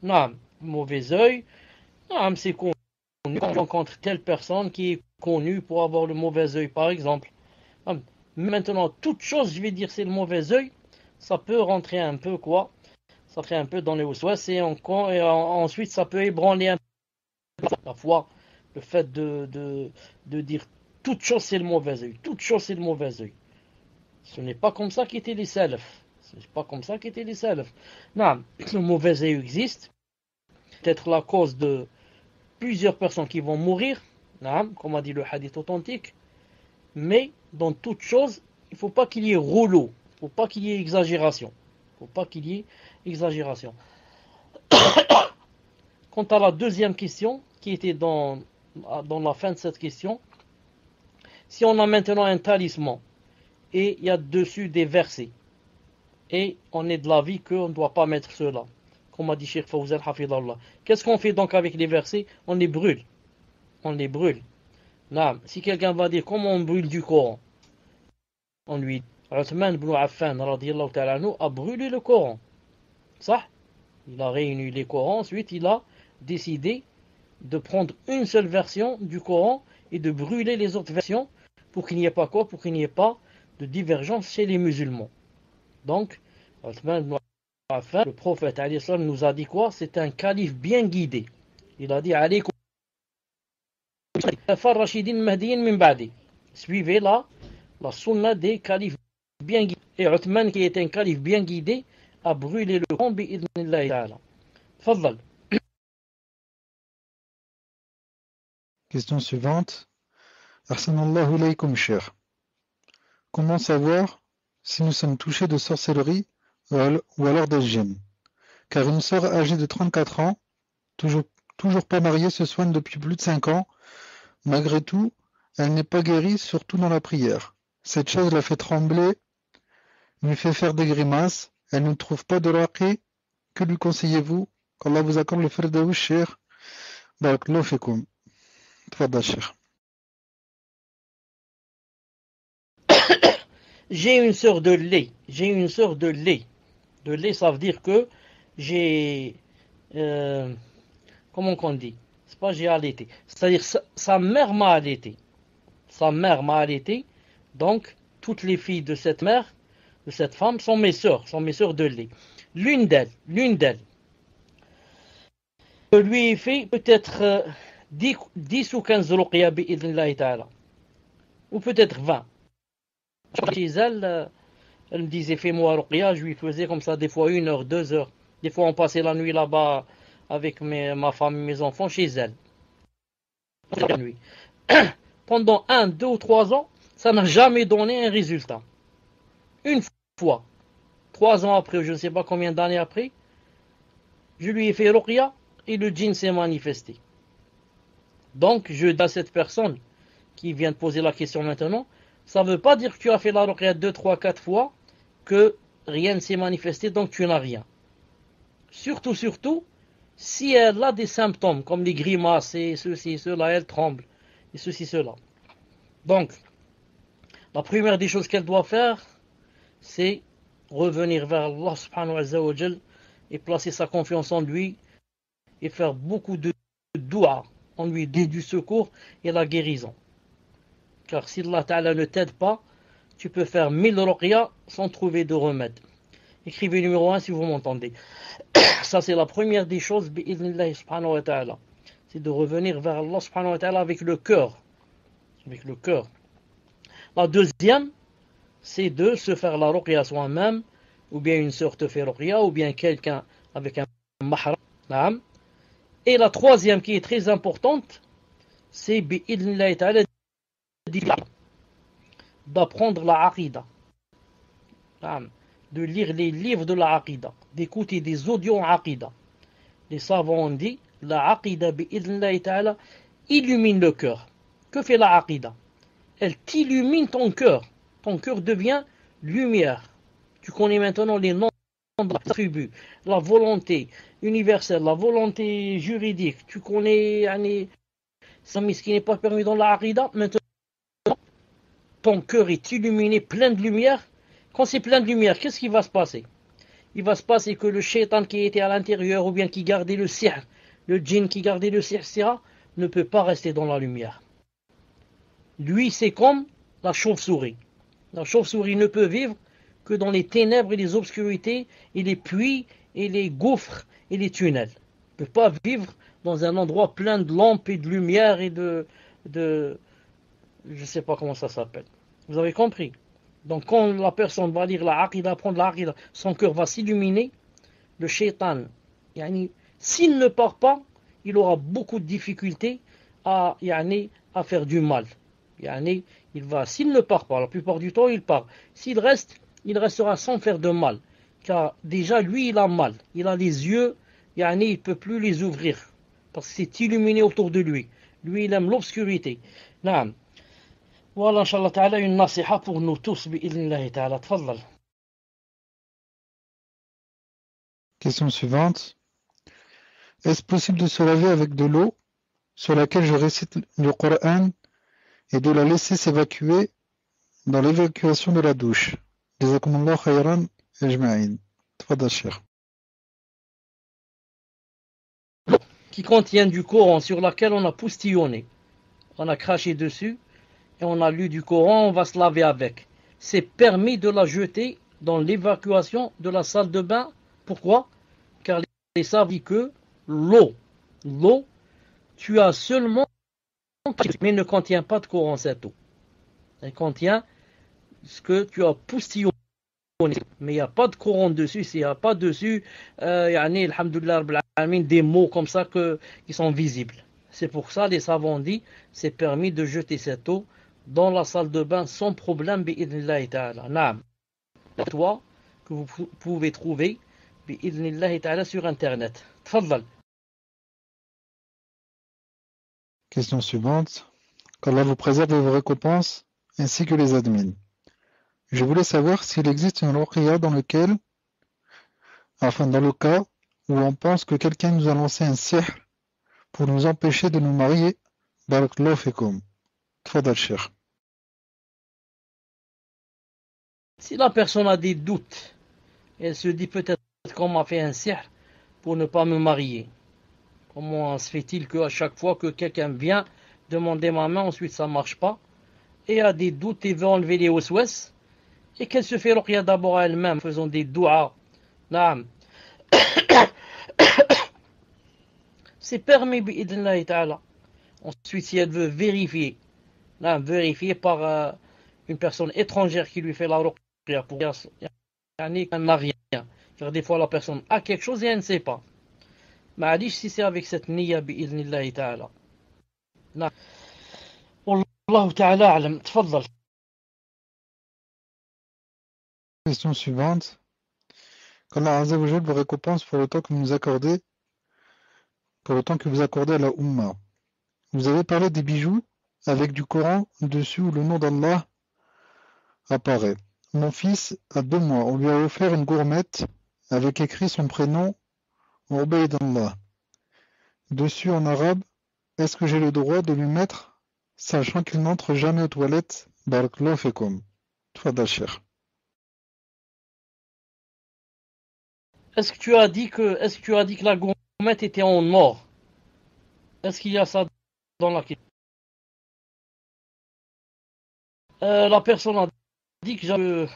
Non, le mauvais œil, non, c'est connu. On rencontre telle personne qui est connue pour avoir le mauvais œil, par exemple. Maintenant, toute chose, je vais dire, c'est le mauvais œil, ça peut rentrer un peu quoi? Ça rentrer un peu dans les waswas et ensuite ça peut ébranler un peu la foi. Le fait de dire toute chose c'est le mauvais œil, toute chose c'est le mauvais œil. Ce n'est pas comme ça qu'étaient les salafs. Ce n'est pas comme ça qu'étaient les salafs. Non, le mauvais œil existe. Peut-être la cause de plusieurs personnes qui vont mourir, comme a dit le hadith authentique, mais dans toute chose, il ne faut pas qu'il y ait rouleau, il ne faut pas qu'il y ait exagération. Il ne faut pas qu'il y ait exagération. Quant à la deuxième question, qui était dans la fin de cette question, si on a maintenant un talisman, et il y a dessus des versets, et on est de l'avis qu'on ne doit pas mettre cela, comme a dit Cheikh Fawzan Hafidahullah. Qu'est-ce qu'on fait donc avec les versets? On les brûle. On les brûle. Non. Si quelqu'un va dire comment on brûle du Coran, on lui dit, Uthman ibn Affan radiyallahu ta'ala anhu a brûlé le Coran. Ça, il a réuni les Corans, ensuite il a décidé de prendre une seule version du Coran et de brûler les autres versions pour qu'il n'y ait pas quoi? Pour qu'il n'y ait pas de divergence chez les musulmans. Donc, Uthman ibn Affan, le prophète nous a dit quoi? C'est un calife bien guidé. Il a dit alaykum suivez la sunna des califes bien guidés. Et Uthman, qui est un calife bien guidé, a brûlé le Coran bi'idhnillahi ta'ala. Fadhal. Question suivante. Ahsanallahu ilaykum, cher. Comment savoir si nous sommes touchés de sorcellerie ou alors des djinns? Car une sœur âgée de 34 ans, toujours pas mariée, se soigne depuis plus de 5 ans. Malgré tout, elle n'est pas guérie, surtout dans la prière. Cette chose la fait trembler, lui fait faire des grimaces. Elle ne trouve pas de raqi. Que lui conseillez-vous? Qu'Allah vous accorde le firdaous, cher. Barakallahu fikum. Tfadal, cher. J'ai une sœur de lait. J'ai une sœur de lait. De lait, ça veut dire que j'ai... comment qu'on dit? C'est pas j'ai allaité. C'est-à-dire sa mère m'a allaité. Sa mère m'a allaité. Donc, toutes les filles de cette mère, de cette femme, sont mes sœurs de lait. L'une d'elles, je lui ai fait peut-être 10 ou 15 ruqya bi'idhnillahi ta'ala. Ou peut-être 20. Chez elle, elle me disait fais-moi ruqya, je lui faisais comme ça des fois 1 heure, 2 heures. Des fois on passait la nuit là-bas avec ma femme et mes enfants chez elle. Pendant 1, 2 ou 3 ans, ça n'a jamais donné un résultat. Une fois, 3 ans après, je ne sais pas combien d'années après, je lui ai fait ruqya et le djinn s'est manifesté. Donc, je dis à cette personne qui vient de poser la question maintenant, ça ne veut pas dire que tu as fait la ruqya 2, 3, 4 fois, que rien ne s'est manifesté, donc tu n'as rien. Surtout, si elle a des symptômes, comme les grimaces et ceci, cela, elle tremble, et ceci, cela. Donc, la première des choses qu'elle doit faire, c'est revenir vers Allah subhanahu wa ta'ala et placer sa confiance en lui et faire beaucoup de dua en lui du secours et la guérison. Car si Allah ta'ala ne t'aide pas, tu peux faire 1000 ruqya sans trouver de remède. Écrivez numéro 1 si vous m'entendez. Ça c'est la première des choses, bi'idhnillahi subhanahu wa ta'ala. C'est de revenir vers Allah subhanahu wa ta'ala avec le cœur. Avec le cœur. La deuxième, c'est de se faire la ruqya soi-même, ou bien une sœur te fait ruqya, ou bien quelqu'un avec un mahram. Et la troisième qui est très importante, c'est bi'idhnillahi ta'ala d'apprendre la aqida. De lire les livres de la aqida, d'écouter des audios en aqida. Les savants ont dit, la aqida bi'idhnillahi ta'ala illumine le cœur. Que fait la aqida? Elle t'illumine ton cœur. Ton cœur devient lumière. Tu connais maintenant les noms de la tribu, la volonté universelle, la volonté juridique. Tu connais ce qui n'est pas permis dans la aqida. Maintenant, ton cœur est illuminé, plein de lumière. Quand c'est plein de lumière, qu'est-ce qui va se passer? Il va se passer que le shaitan qui était à l'intérieur, ou bien qui gardait le sihr, le djinn qui gardait le sihr, ne peut pas rester dans la lumière. Lui, c'est comme la chauve-souris. La chauve-souris ne peut vivre que dans les ténèbres et les obscurités, et les puits, et les gouffres, et les tunnels. Il ne peut pas vivre dans un endroit plein de lampes et de lumière et de je ne sais pas comment ça s'appelle. Vous avez compris? Donc quand la personne va lire la aqida, apprendre la aqida, son cœur va s'illuminer. Le shaitan, s'il ne part pas, il aura beaucoup de difficultés à faire du mal. S'il ne part pas, la plupart du temps il part. S'il reste, il restera sans faire de mal. Car déjà lui il a mal. Il a les yeux, il ne peut plus les ouvrir. Parce que c'est illuminé autour de lui. Lui il aime l'obscurité. Naam. Voilà, Inch'Allah ta'ala, une nasiha pour nous tous, bi'idhnillahi ta'ala. Tfadlal. Question suivante. Est-ce possible de se laver avec de l'eau sur laquelle je récite le Coran et de la laisser s'évacuer dans l'évacuation de la douche? Jazakumullah khayran ajma'in. Tfadal, cher. Qui contient du Coran sur laquelle on a poustillonné. On a craché dessus. Et on a lu du Coran, on va se laver avec. C'est permis de la jeter dans l'évacuation de la salle de bain. Pourquoi? Car les savent dit que l'eau, tu as seulement, mais ne contient pas de Coran cette eau. Elle contient ce que tu as poustillonné. Mais il n'y a pas de Coran dessus, il n'y a pas dessus, alhamdulillah, des mots comme ça qui sont visibles. C'est pour ça les savants disent c'est permis de jeter cette eau dans la salle de bain sans problème bi'idhnillahi ta'ala. Naam. Toi que vous pouvez trouver bi'idhnillahi ta'ala sur internet. Tfaddal. Question suivante. Qu'Allah vous préserve vos récompenses ainsi que les admins. Je voulais savoir s'il existe une ruqya dans le cas où on pense que quelqu'un nous a lancé un sihr pour nous empêcher de nous marier. Barakallahu fikum. Tfadal Cheikh. Si la personne a des doutes, elle se dit peut-être qu'on m'a fait un sihr pour ne pas me marier. Comment se fait-il qu'à chaque fois que quelqu'un vient demander ma main, ensuite ça ne marche pas, et a des doutes et veut enlever les waswas, et qu'elle se fait ruqya d'abord à elle-même, faisant des douas. Naam. C'est permis bi'idhnillahi ta'ala. Ensuite, si elle veut vérifier par une personne étrangère qui lui fait la ruqya pour dire qu'elle n'a rien. Car des fois la personne a quelque chose et elle ne sait pas. Mais si c'est avec cette niya bi'idhnillahi ta'ala. Wallahu ta'ala a'lam. Tfaddal. Question suivante. Qu'Allah Azza wa Jal vous récompense pour le temps que vous nous accordez, pour le temps que vous accordez à la Ummah. Vous avez parlé des bijoux avec du Coran dessus où le nom d'Allah apparaît. Mon fils a 2 mois, on lui a offert une gourmette avec écrit son prénom Ubaydallah. Dessus en arabe, est-ce que j'ai le droit de lui mettre, sachant qu'il n'entre jamais aux toilettes? Barakallahu fikum. Tfadal Cheikh. Est-ce que tu as dit que la gourmette était en or? Est-ce qu'il y a ça dans la question? La personne a dit que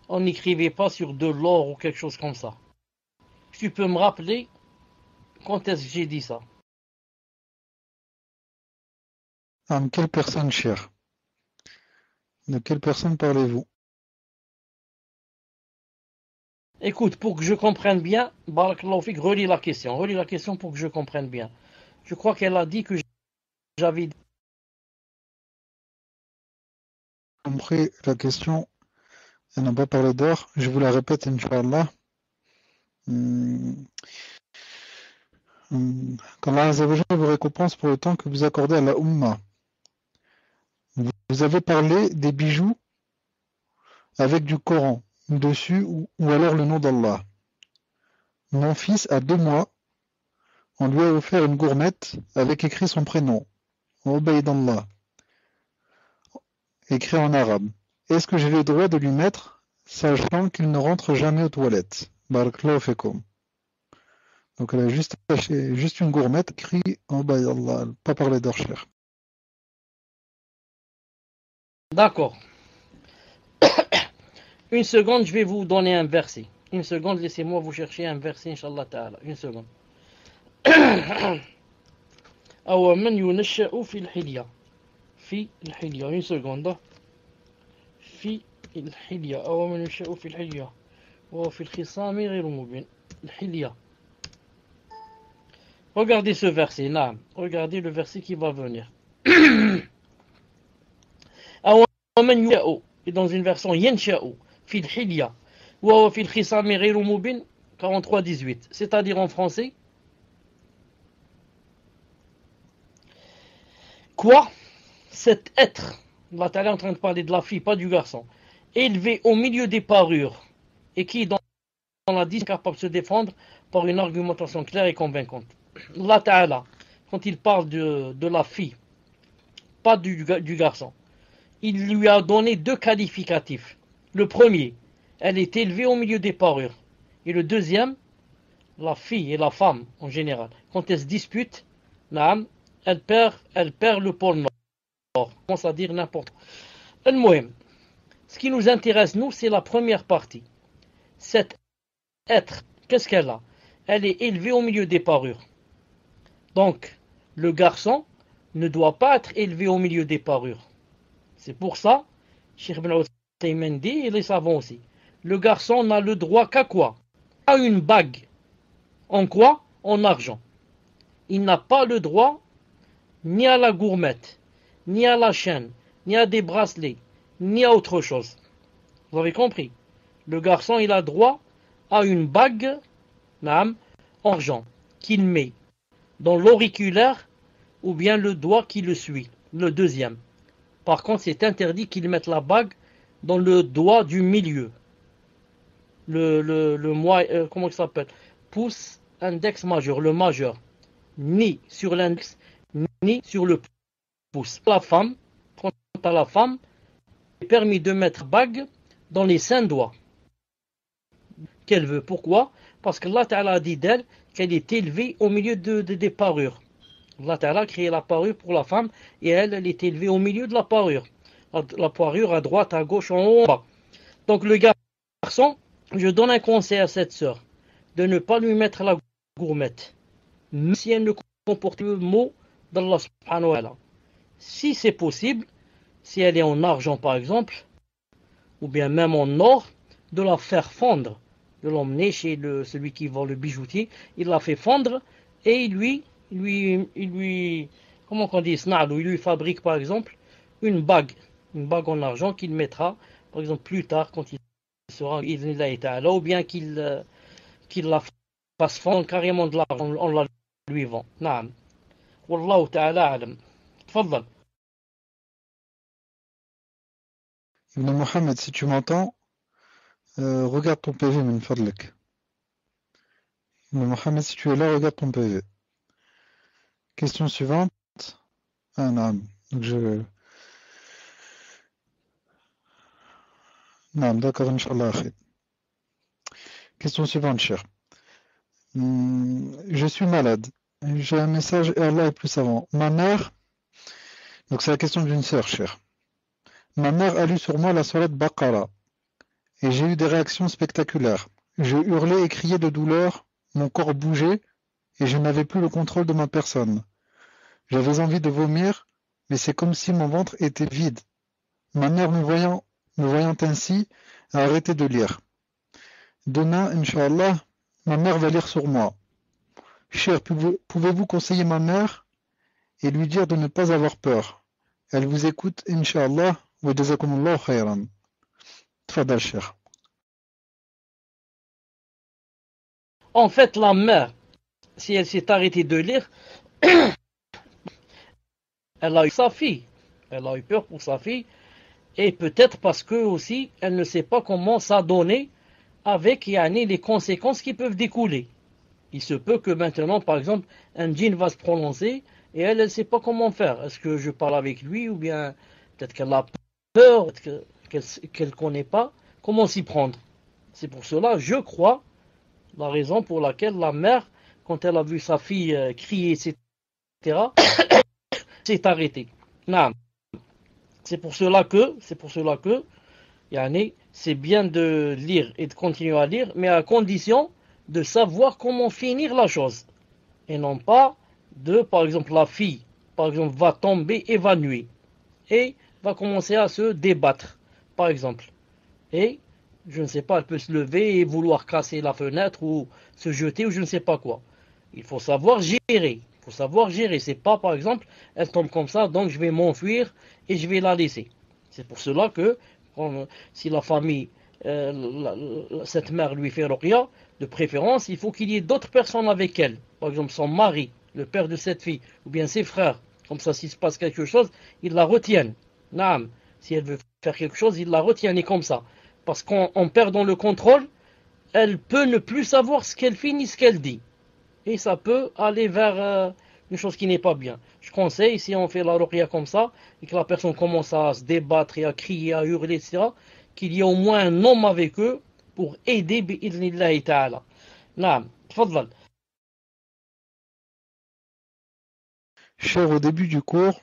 on n'écrivait pas sur de l'or ou quelque chose comme ça. Tu peux me rappeler quand est-ce que j'ai dit ça? Quelle personne, cher? De quelle personne parlez-vous? Écoute, pour que je comprenne bien, Barakallahu fik, relis la question pour que je comprenne bien. Je crois qu'elle a dit que j'avais compris la question. Elle n'a pas parlé d'or. Je vous la répète, Inch'Allah. Qu'Allah Azza wa Jal vous récompense pour le temps que vous accordez à la Ummah. Vous avez parlé des bijoux avec du Coran dessus ou alors le nom d'Allah. Mon fils a 2 mois. On lui a offert une gourmette avec écrit son prénom, Ubaydallah, écrit en arabe. Est-ce que j'ai le droit de lui mettre, sachant qu'il ne rentre jamais aux toilettes? Barakallahu fikum. Donc elle a juste une gourmette écrit Ubaydallah, pas parler d'or, cher. D'accord. Une seconde, je vais vous donner un verset. Une seconde, laissez-moi vous chercher un verset, Inch'Allah Ta'ala. Une seconde. أَوَمَنْ يُنَشَّأُ فِي الْحِلْيَةِ في الحلية. Une seconde. في الحلية. أَوَمَنْ يُنَشَّأُ في الحلية وهو في الخصام غير مبين. الحلية. Regardez ce verset. Naam. Regardez le verset qui va venir. أَوَمَنْ يُنَشَّأُ. Et dans une version يَنْشَأُ في الحلية وهو في الخصام غير مبين 43-18. C'est-à-dire en français. Quoi? Cet être, Allah Ta'ala est en train de parler de la fille, pas du garçon, élevé au milieu des parures, et qui, dans la discipline, est capable de se défendre par une argumentation claire et convaincante. Allah Ta'ala, quand il parle de la fille, pas du garçon, il lui a donné 2 qualificatifs. Le premier, elle est élevée au milieu des parures. Et le deuxième, la fille et la femme en général, quand elles se disputent, elle perd le pôle nord. On commence à dire n'importe quoi. Ce qui nous intéresse, nous, c'est la première partie. Cet être, qu'est-ce qu'elle a? Elle est élevée au milieu des parures. Donc, le garçon ne doit pas être élevé au milieu des parures. C'est pour ça, Cheikh Ibn Uthaymin dit, et les savants aussi, le garçon n'a le droit qu'à quoi? À une bague. En quoi? En argent. Il n'a pas le droit ni à la gourmette, ni à la chaîne, ni à des bracelets, ni à autre chose. Vous avez compris? Le garçon, il a droit à une bague, naam, argent, qu'il met dans l'auriculaire ou bien le doigt qui le suit, le deuxième. Par contre, c'est interdit qu'il mette la bague dans le doigt du milieu. Comment il s'appelle? Pouce index majeur, le majeur. Ni sur l'index, ni sur le pouce. La femme, quant à la femme, il est permis de mettre bague dans les 5 doigts qu'elle veut. Pourquoi? Parce qu'Allah Ta'ala a dit d'elle qu'elle est élevée au milieu des parures. Allah Ta'ala a créé la parure pour la femme et elle est élevée au milieu de la parure. La parure à droite, à gauche, en haut, en bas. Donc le garçon, je donne un conseil à cette sœur de ne pas lui mettre la gourmette, même si elle ne comporte le mot d'Allah subhanahu wa ta'ala. Si c'est possible, si elle est en argent par exemple, ou bien même en or, de la faire fondre, de l'emmener chez celui qui vend le bijoutier, il la fait fondre et il lui comment on dit, il lui fabrique par exemple une bague en argent qu'il mettra par exemple plus tard quand il sera ou bien qu'il la fasse fondre carrément de l'argent en la lui vend. Naam. Wallahu ta'ala alam. Tfaddal. Ibn Mohamed, si tu m'entends, regarde ton PV, min fadlek. Ibn Mohamed, si tu es là, regarde ton PV. Question suivante. Ah, non. Donc non, d'accord, Inch'Allah. Question suivante, cher. Je suis malade. J'ai un message et Allah est plus savant. Ma mère, donc c'est la question d'une sœur, cher. Ma mère a lu sur moi la sourate Baqara et j'ai eu des réactions spectaculaires. Je hurlais et criais de douleur, mon corps bougeait et je n'avais plus le contrôle de ma personne. J'avais envie de vomir, mais c'est comme si mon ventre était vide. Ma mère, me voyant ainsi, a arrêté de lire. Demain, Inch'Allah, ma mère va lire sur moi. Cher, pouvez-vous conseiller ma mère et lui dire de ne pas avoir peur? Elle vous écoute, Inch'Allah, wa jazakumullahu khayran. Tfadal, cher. En fait, la mère, si elle s'est arrêtée de lire, elle a eu sa fille. Elle a eu peur pour sa fille. Et peut-être parce que aussi, elle ne sait pas comment s'adonner avec les conséquences qui peuvent découler. Il se peut que maintenant, par exemple, un djinn va se prononcer et elle ne sait pas comment faire. Est-ce que je parle avec lui ou bien peut-être qu'elle a peur, qu'elle ne connaît pas comment s'y prendre. C'est pour cela, je crois, la raison pour laquelle la mère, quand elle a vu sa fille crier, etc., s'est arrêtée. Non. C'est pour cela que c'est bien de lire et de continuer à lire, mais à condition de savoir comment finir la chose. Et non pas par exemple, la fille, par exemple, va tomber évanouie et va commencer à se débattre, par exemple. Et, je ne sais pas, elle peut se lever et vouloir casser la fenêtre ou se jeter ou je ne sais pas quoi. Il faut savoir gérer. C'est pas, par exemple, elle tombe comme ça, donc je vais m'enfuir et je vais la laisser. C'est pour cela que, si la famille, cette mère lui fait ruqya, de préférence, il faut qu'il y ait d'autres personnes avec elle. Par exemple, son mari, le père de cette fille, ou bien ses frères. Comme ça, s'il se passe quelque chose, ils la retiennent. Naam. Si elle veut faire quelque chose, ils la retiennent et comme ça. Parce qu'en perdant le contrôle, elle peut ne plus savoir ce qu'elle fait ni ce qu'elle dit. Et ça peut aller vers une chose qui n'est pas bien. Je conseille, si on fait la ruqya comme ça, et que la personne commence à se débattre et à crier, à hurler, etc., qu'il y ait au moins un homme avec eux pour aider bi'idhnillahi ta'ala. Naam, tfaddal. Cher, au début du cours,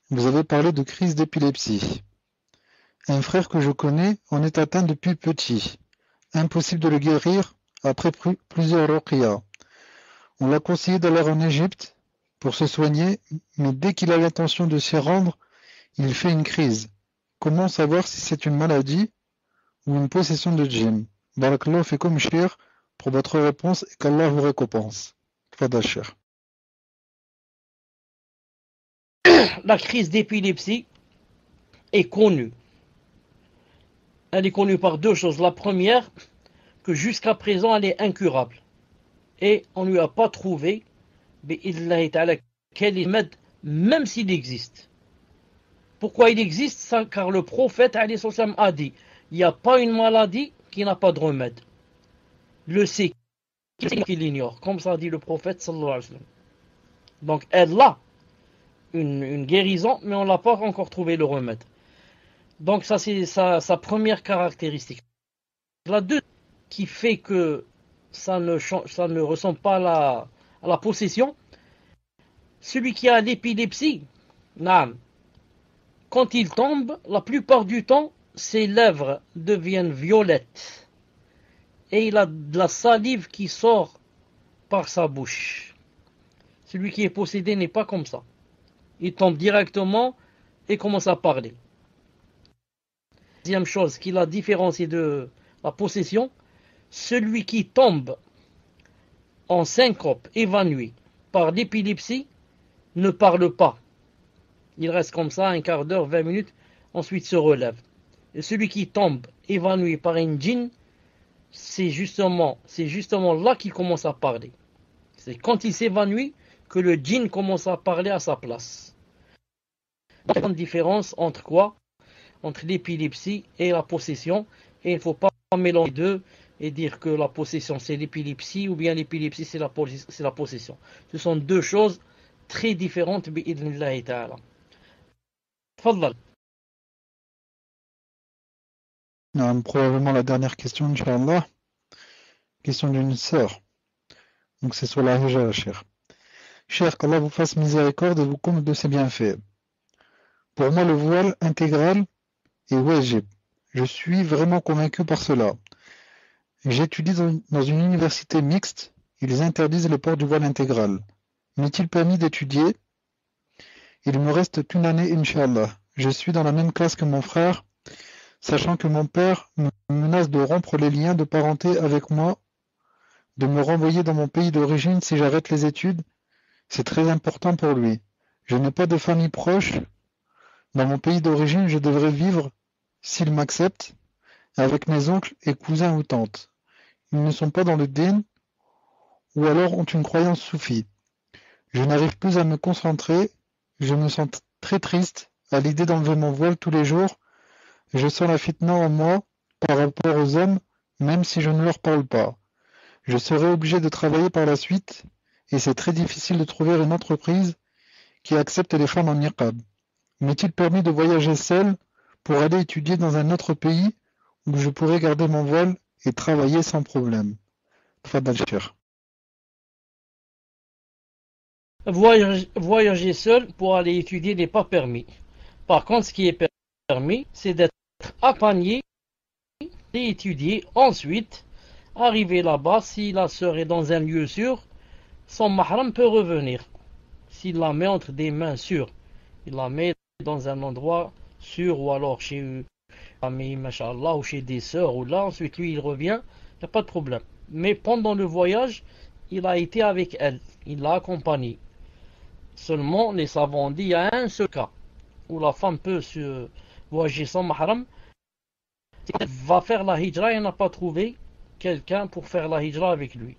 vous avez parlé de crise d'épilepsie. Un frère que je connais en est atteint depuis petit. Impossible de le guérir après plusieurs ruqya. On l'a conseillé d'aller en Égypte pour se soigner, mais dès qu'il a l'intention de s'y rendre, il fait une crise. Comment savoir si c'est une maladie ou une possession de djinn? Barakallahu fikum, cher, pour votre réponse et qu'Allah vous récompense. Tfadal, cher. la crise d'épilepsie est connue. Elle est connue par deux choses. La première, que jusqu'à présent elle est incurable. Et on ne lui a pas trouvé quel remède, même s'il existe. Pourquoi il existe? Car le prophète a dit, il n'y a pas une maladie qui n'a pas de remède. Le sait qu'il l'ignore, comme ça dit le prophète sallallahu alayhi wa sallam. Donc elle a une guérison, mais on n'a pas encore trouvé le remède. Donc ça c'est sa première caractéristique. La deuxième qui fait que ça ne ressemble pas à la possession, celui qui a l'épilepsie, quand il tombe, la plupart du temps, ses lèvres deviennent violettes et il a de la salive qui sort par sa bouche. Celui qui est possédé n'est pas comme ça. Il tombe directement et commence à parler. Deuxième chose qui l'a différencié de la possession, celui qui tombe en syncope, évanoui par l'épilepsie, ne parle pas. Il reste comme ça un quart d'heure, 20 minutes, ensuite se relève. Et celui qui tombe évanoui par une djinn, c'est justement là qu'il commence à parler. C'est quand il s'évanouit que le djinn commence à parler à sa place. Il y a une différence entre quoi? Entre l'épilepsie et la possession. Et il ne faut pas mélanger les deux et dire que la possession c'est l'épilepsie ou bien l'épilepsie c'est la possession. Ce sont deux choses très différentes. Bi'idhnillahi ta'ala. Tfaddal. Probablement la dernière question, Inch'Allah. Question d'une sœur. Donc c'est sur la hijra, cher. Cher, qu'Allah vous fasse miséricorde et vous comble de ses bienfaits. Pour moi, le voile intégral est wajib. Je suis vraiment convaincu par cela. J'étudie dans une université mixte. Ils interdisent le port du voile intégral. M'est-il permis d'étudier? Il me reste une année, Inch'Allah. Je suis dans la même classe que mon frère, sachant que mon père me menace de rompre les liens de parenté avec moi, de me renvoyer dans mon pays d'origine si j'arrête les études. C'est très important pour lui. Je n'ai pas de famille proche. Dans mon pays d'origine, je devrais vivre, s'il m'accepte, avec mes oncles et cousins ou tantes. Ils ne sont pas dans le din, ou alors ont une croyance soufie. Je n'arrive plus à me concentrer. Je me sens très triste à l'idée d'enlever mon voile tous les jours. Je sens la fitna en moi par rapport aux hommes, même si je ne leur parle pas. Je serai obligé de travailler par la suite, et c'est très difficile de trouver une entreprise qui accepte les femmes en niqab. M'est-il permis de voyager seul pour aller étudier dans un autre pays où je pourrais garder mon voile et travailler sans problème? Tfaddal, cher. Voyager seul pour aller étudier n'est pas permis. Par contre, ce qui est permis, c'est d'être accompagné et étudier. Ensuite, arriver là-bas, si la sœur est dans un lieu sûr, son mahram peut revenir. S'il la met entre des mains sûres, il la met dans un endroit sûr ou alors chez une famille, machallah, ou chez des sœurs, ou là, ensuite lui il revient, il n'y a pas de problème. Mais pendant le voyage, il a été avec elle, il l'a accompagnée. Seulement, les savants ont dit, il y a un seul cas où la femme peut se voyager sans mahram. Elle va faire la hijra et n'a pas trouvé quelqu'un pour faire la hijra avec lui.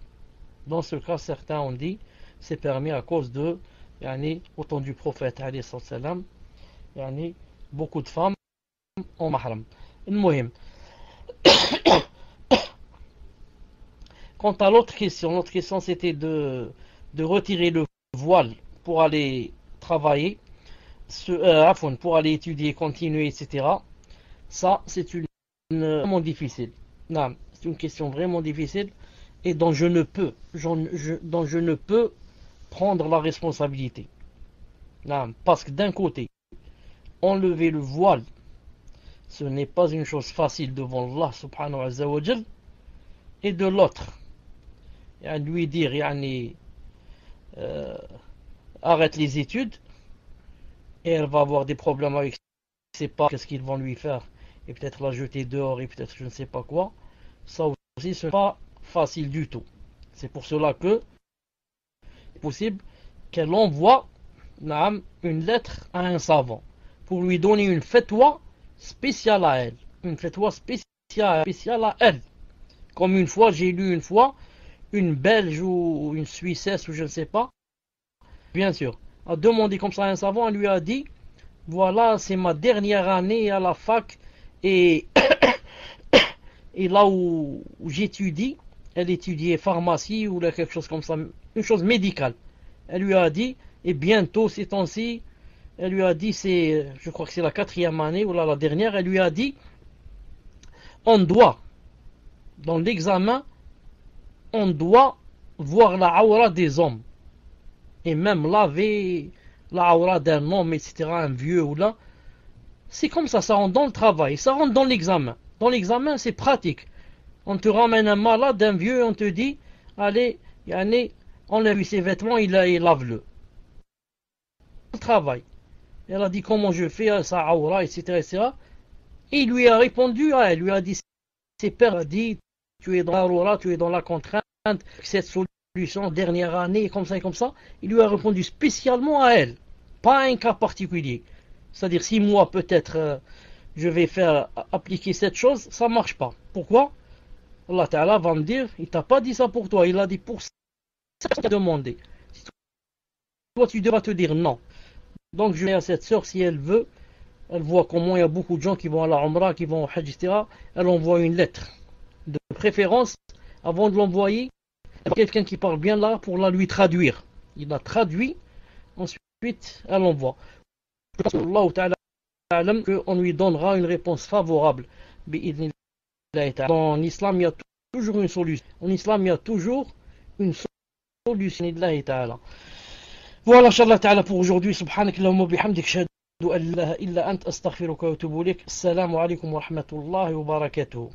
Dans ce cas, certains ont dit, c'est permis à cause de, au temps du prophète, beaucoup de femmes en mahram. Quant à l'autre question c'était de retirer le voile pour aller travailler, pour aller étudier, continuer, etc. Ça, c'est vraiment difficile. Non, c'est une question vraiment difficile et dont je ne peux prendre la responsabilité. Non, parce que d'un côté, enlever le voile, ce n'est pas une chose facile devant Allah subhanahu wa ta'ala, et de l'autre, à lui dire arrête les études, et elle va avoir des problèmes avec ses parents, qu'est-ce qu'ils vont lui faire, et peut-être la jeter dehors, et peut-être je ne sais pas quoi. Ça aussi, ce n'est pas facile du tout. C'est pour cela que c'est possible qu'elle envoie naam, une lettre à un savant pour lui donner une fatwa spéciale à elle. Une fatwa spéciale à elle. Comme une fois, j'ai lu une Belge ou une Suissesse ou je ne sais pas, bien sûr, a demandé comme ça à un savant, elle lui a dit, voilà, c'est ma dernière année à la fac et, et là où j'étudie, elle étudiait pharmacie ou quelque chose comme ça, une chose médicale. Elle lui a dit, et bientôt ces temps-ci, elle lui a dit, je crois que c'est la 4e année ou la dernière, elle lui a dit, on doit, dans l'examen, on doit voir la aura des hommes. Et même laver la aura d'un homme, etc., un vieux ou là. C'est comme ça rentre dans le travail, ça rentre dans l'examen. Dans l'examen, c'est pratique. On te ramène un malade, un vieux, on te dit, allez, enlève ses vêtements, il lave-le. Le travail. Elle a dit comment je fais, sa aura, etc., etc. Et il lui a répondu, elle lui a dit, c'est perdu, tu es dans la aura, tu es dans la contrainte, cette solution, dernière année, comme ça et comme ça. Il lui a répondu spécialement à elle, pas un cas particulier. C'est-à-dire, si moi, peut-être, je vais faire appliquer cette chose, ça ne marche pas. Pourquoi? Allah Ta'ala va me dire, il t'a pas dit ça pour toi, il a dit pour ça que tu as demandé. Toi, tu devras te dire non. Donc, je vais à cette sœur, si elle veut, elle voit comment il y a beaucoup de gens qui vont à la Umrah, qui vont au Hajj, etc. Elle envoie une lettre. De préférence, avant de l'envoyer, quelqu'un qui parle bien là pour la lui traduire. Il la traduit, ensuite, elle envoie. Je pense qu'Allah Ta'ala, qu'on lui donnera une réponse favorable. Dans l'islam, il y a toujours une solution. En islam, il y a toujours une solution. Voilà, Inch'Allah Ta'ala pour aujourd'hui. Subhanakallahumma bihamdik, ashhadu an la ilaha illa anta, astaghfiruka wa atubu ilaik. Assalamu alaikum wa rahmatullahi wa barakatuh.